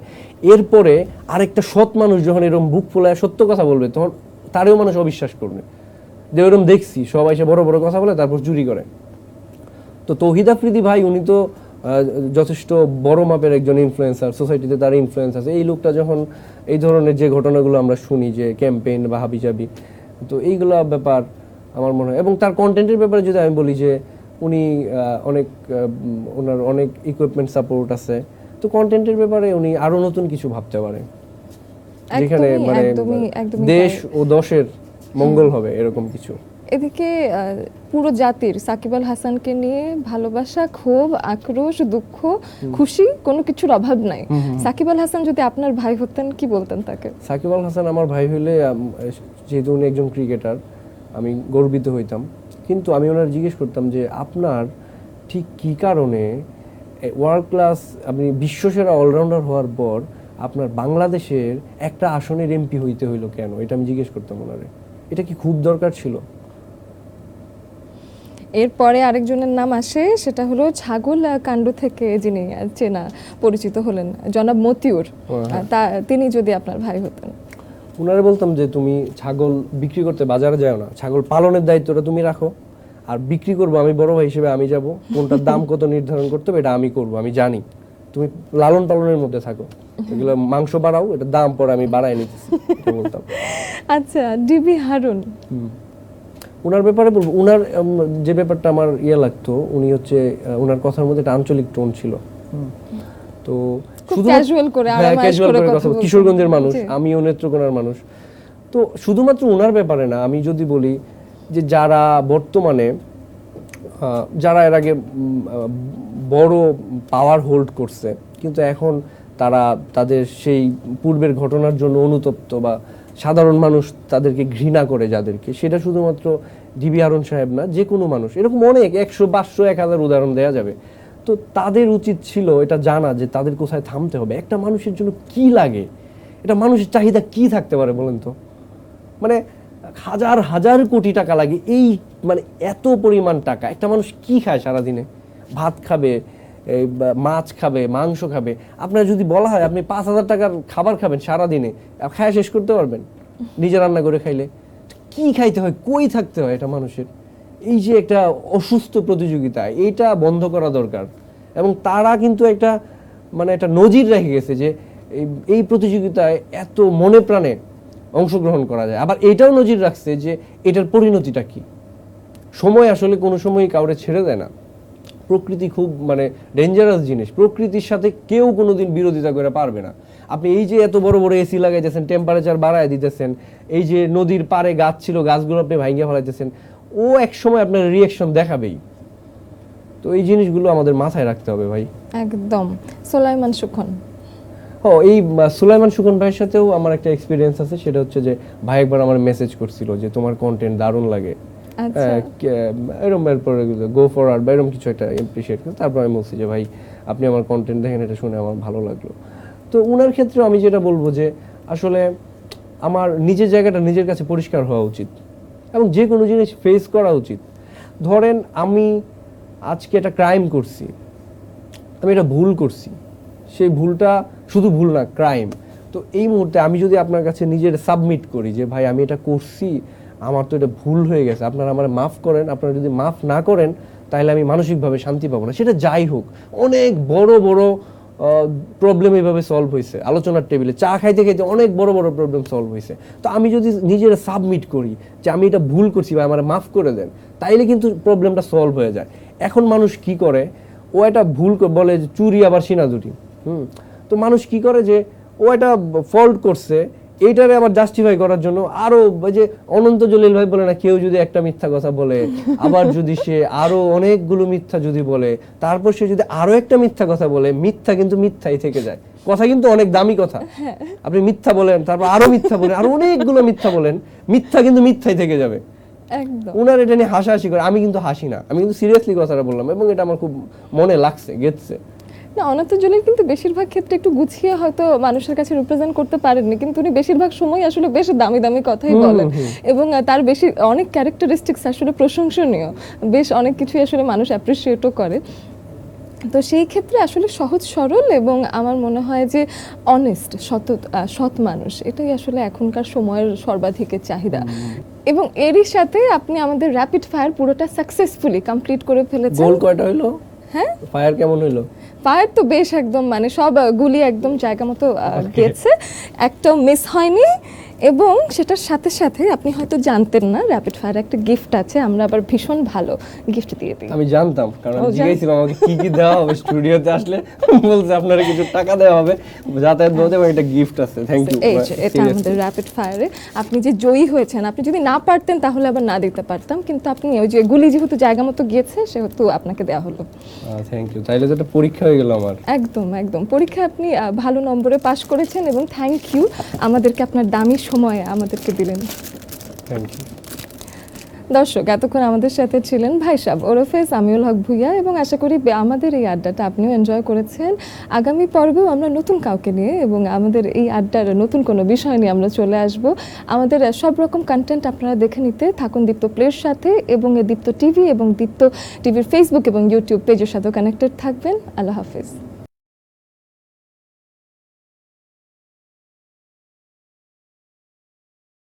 এরপরে আরেকটা সৎ মানুষ যখন এরকম বুক ফোলায় সত্য কথা বলবে, তখন তারেও মানুষ অবিশ্বাস করবে যে ওরকম দেখছি সবাই সে বড় বড় কথা বলে তারপর চুরি করে। তো তৌহিদ আফ্রিদি ভাই উনি তো যথেষ্ট বড় মাপের একজন ইনফ্লুয়েন্সার, সোসাইটিতে তার ইনফ্লুয়েন্স আছে। এই লোকটা যখন এই ধরনের যে ঘটনাগুলো আমরা শুনি, যে ক্যাম্পেইন বা হাবিজাবি, তো এইগুলো ব্যাপার আমার মনে হয়। এবং তার কন্টেন্টের ব্যাপারে যদি আমি বলি যে উনি ওনার অনেক ইকুইপমেন্ট সাপোর্ট আছে, তো কন্টেন্টের ব্যাপারে উনি আরো নতুন কিছু ভাবতে পারে, যেখানে মানে দেশ ও দশের মঙ্গল হবে এরকম কিছু। এদিকে পুরো জাতির সাকিব আল হাসানকে নিয়ে ভালোবাসা, ক্ষোভ, আক্রোশ, দুঃখ, খুশি, কোনো কিছুর অভাব নাই। সাকিব আল হাসান যদি আপনার ভাই হতেন কি বলতেন তাকে? সাকিব আল হাসান আমার ভাই হইলে, যেহেতু উনি একজন ক্রিকেটার, আমি গর্বিত হইতাম। কিন্তু আমি ওনার জিজ্ঞেস করতাম যে আপনার ঠিক কী কারণে ওয়ার্ল্ড ক্লাস, আপনি বিশ্বসেরা অলরাউন্ডার হওয়ার পর আপনার বাংলাদেশের একটা আসনের এমপি হইতে হইলো কেন? এটা আমি জিজ্ঞেস করতাম ওনারে, এটা কি খুব দরকার ছিল? এরপরে আরেকজনের নাম আসে, সেটা হলো ছাগল কাণ্ড থেকে যিনি চেনা পরিচিত হলেন, জনাব মতিউর। তিনি যদি আপনার ভাই হতেন? ওনারে বলতাম যে তুমি ছাগল বিক্রি করতে বাজারে যাও না, ছাগল পালনের দায়িত্বটা তুমি রাখো, আর বিক্রি করবো আমি বড় ভাই হিসেবে আমি যাব, কোনটার দাম কত নির্ধারণ করতে হবে এটা আমি করবো, আমি জানি, তুমি লালন পালনের মধ্যে থাকো, এগুলো মাংস বাড়াও, এটা দাম পরে আমি বাড়াই নিতেছি বলতাম। আচ্ছা, ডিবি হারুন, ওনার ব্যাপারে বলবো, ওনার যে ব্যাপারটা আমার লাগতো, উনি হচ্ছে ওনার কথার মধ্যে একটা আঞ্চলিক টোন ছিল। তো ক্যাজুয়াল করে কথা, কিশোরগঞ্জের মানুষ, আমিও নেত্রকোনার মানুষ। তো শুধুমাত্র ওনার ব্যাপারে না, আমি যদি বলি যে যারা বর্তমানে, যারা এর আগে বড় পাওয়ার হোল্ড করছে, কিন্তু এখন তারা তাদের সেই পূর্বের ঘটনার জন্য অনুতপ্ত, বা সাধারণ মানুষ তাদেরকে ঘৃণা করে যাদেরকে, সেটা শুধুমাত্র ডিবি হারুন সাহেব না, যে কোনো মানুষ, এরকম অনেক 100, 500, 1000 উদাহরণ দেওয়া যাবে। তো তাদের উচিত ছিল এটা জানা যে তাদের কোথায় থামতে হবে। একটা মানুষের জন্য কি লাগে, এটা মানুষের চাহিদা কি থাকতে পারে বলেন তো? মানে হাজার হাজার কোটি টাকা লাগে, এই মানে এত পরিমাণ টাকা একটা মানুষ কি খায় সারাদিনে? ভাত খাবে, মাছ খাবে, মাংস খাবে। আপনার যদি বলা হয় আপনি 5,000 টাকার খাবার খাবেন সারাদিনে, খায় শেষ করতে পারবেন নিজে রান্না করে খাইলে? কি খাইতে হয়, কই থাকতে হয় এটা মানুষের? এই যে একটা অসুস্থ প্রতিযোগিতা, এইটা বন্ধ করা দরকার। এবং তারা কিন্তু একটা মানে একটা নজির রেখে গেছে যে এই প্রতিযোগিতায় এত মনে প্রাণে অংশগ্রহণ করা যায়। আবার এটাও নজির রাখছে যে এটার পরিণতিটা কি। সময় আসলে কোনো সময়ই কাউরে ছেড়ে দেয় না। প্রকৃতি খুব মানে ডেঞ্জারাস জিনিস, প্রকৃতির সাথে কেউ কোনোদিন বিরোধিতা করে পারবে না। আপনি এই যে এত বড় বড় এসি লাগাইতেছেন, টেম্পারেচার বাড়ায় দিতেছেন, এই যে নদীর পাড়ে গাছ ছিল, গাছগুলো আপনি ভাঙিয়ে ফেলাইতেছেন, ও এক সময় আপনার রিয়াকশন দেখাবেই। তো এই জিনিসগুলো আমাদের মাথায় রাখতে হবে ভাই। একদম। সুলাইমান সুখন, এই সুলাইমান সুখন ভাইয়ের সাথেও আমার একটা এক্সপিরিয়েন্স আছে। সেটা হচ্ছে যে ভাই একবার আমার মেসেজ করছিল যে তোমার কন্টেন্ট দারুণ লাগে, এরকম এরপরে গো ফরওয়ার্ড বা এরকম কিছু একটা এপ্রিশিয়েট করে। তারপর আমি বলছি যে ভাই আপনি আমার কন্টেন্ট দেখেন, এটা শুনে আমার ভালো লাগলো। তো ওনার ক্ষেত্রেও আমি যেটা বলবো যে আসলে আমার নিজের জায়গাটা নিজের কাছে পরিষ্কার হওয়া উচিত এবং যে কোনো জিনিস ফেস করা উচিত। ধরেন আমি আজকে একটা ক্রাইম করছি, আমি এটা ভুল করছি, সেই ভুলটা শুধু ভুল না, ক্রাইম। তো এই মুহূর্তে আমি যদি আপনার কাছে নিজের সাবমিট করি যে ভাই আমি এটা করছি, আমার তো এটা ভুল হয়ে গেছে, আপনারা আমার মাফ করেন, আপনারা যদি মাফ না করেন তাহলে আমি মানসিকভাবে শান্তি পাবো না। সেটা যাই হোক, অনেক বড় বড় প্রবলেম এইভাবে সলভ হয়েছে আলোচনার টেবিলে, চা খাইতে খাইতে অনেক বড় বড় প্রবলেম সলভ হয়েছে। তো আমি যদি নিজের সাবমিট করি যে আমি এটা ভুল করছি বা আমার মাফ করে দেন, তাইলে কিন্তু প্রবলেমটা সলভ হয়ে যায়। এখন মানুষ কি করে, ও এটা ভুল বলে যে চুরি আবার সিনা দুটি। তো মানুষ কি করে যে ও এটা ফল্ট করছে, এইটারে আবার জাস্টিফাই করার জন্য আরো যে অনন্ত জলিল ভাই বলে না, কেউ যদি একটা মিথ্যা কথা বলে, আবার যদি সে আরো অনেকগুলো মিথ্যা যদি বলে, তারপর সে যদি আরো একটা মিথ্যা কথা বলে, মিথ্যা কিন্তু মিথ্যাই থেকে যায়। কথা কিন্তু অনেক দামি কথা, আপনি মিথ্যা বলেন, তারপর আরো মিথ্যা বলেন, আরো অনেকগুলো মিথ্যা বলেন, মিথ্যা কিন্তু মিথ্যাই থেকে যাবে। একদম। উনার এটা নিয়ে হাসাহাসি করে, আমি কিন্তু হাসি না, আমি কিন্তু সিরিয়াসলি কথাটা বললাম এবং এটা আমার খুব মনে লাগছে, গেছে। না, অনন্ত জলিল কিন্তু বেশিরভাগ ক্ষেত্রে একটু গুছিয়ে হয়তো মানুষের কাছে রিপ্রেজেন্ট করতে পারেননি, কিন্তু উনি বেশিরভাগ সময় আসলে বেশ দামি দামি কথাই বলেন এবং তার বেশি অনেক ক্যারেক্টারিস্টিক্স আসলে প্রশংসনীয়, বেশ অনেক কিছুই আসলে মানুষ অ্যাপ্রিসিয়েটও করে। তো সেই ক্ষেত্রে আসলে সহজ সরল এবং আমার মনে হয় যে অনেস্ট, সৎ মানুষ, এটাই আসলে এখনকার সময়ের সর্বাধিকের চাহিদা। এবং এরই সাথে আপনি আমাদের র্যাপিড ফায়ার পুরোটা সাকসেসফুলি কমপ্লিট করে ফেলেছেন। গোল কয়টা হইলো? হ্যাঁ, ফায়ার কেমন হইলো? ফায়ার তো বেশ একদম মানে সব গুলি একদম জায়গা মতো গেছে, একটাও মিস হয়নি। এবং সেটার সাথে সাথে আপনি হয়তো জানতেন না, র্যাপিড ফায়ার একটা গিফট আছে, আমরা আবার ভীষণ ভালো গিফট দিয়ে দিই। আমি জানতাম, কারণ আমি জিজ্ঞাসিলাম আমাকে কি কি দেওয়া হবে স্টুডিওতে আসলে, বলছে আপনারা কিছু টাকা দেওয়া হবে যাতায়াত বলতে, এবং একটা গিফট আছে। Thank you. এই যে এটা আমাদের র্যাপিড ফায়ারে আপনি যে জয়ী হয়েছেন, আপনি যদি না পারতেন তাহলে আবার না দিতে পারতাম, কিন্তু আপনি ওই যে গুলি যেহেতু জায়গা মতো গিয়েছে সেহেতু আপনাকে দেওয়া হলো। Thank you. তাইলে তো একটা পরীক্ষা হয়ে গেল আমার। একদম একদম, পরীক্ষায় আপনি ভালো নম্বরে পাশ করেছেন এবং থ্যাংক ইউ আমাদেরকে আপনার দামি সময় আমাদেরকে দিলেন। Thank you. দর্শক, এতক্ষণ আমাদের সাথে ছিলেন ভাই সাহেব ওরফে সামিউল হক ভুইয়া, এবং আশা করি আমাদের এই আড্ডাটা আপনিও এনজয় করেছেন। আগামী পর্বেও আমরা নতুন কাউকে নিয়ে এবং আমাদের এই আড্ডার নতুন কোনো বিষয় নিয়ে আমরা চলে আসব। আমাদের সব রকম কন্টেন্ট আপনারা দেখে নিতে থাকুন দীপ্ত প্লের সাথে, এবং দীপ্ত টিভি এবং দীপ্ত টিভির ফেসবুক এবং ইউটিউব পেজের সাথেও কানেক্টেড থাকবেন। আল্লাহ হাফিজ।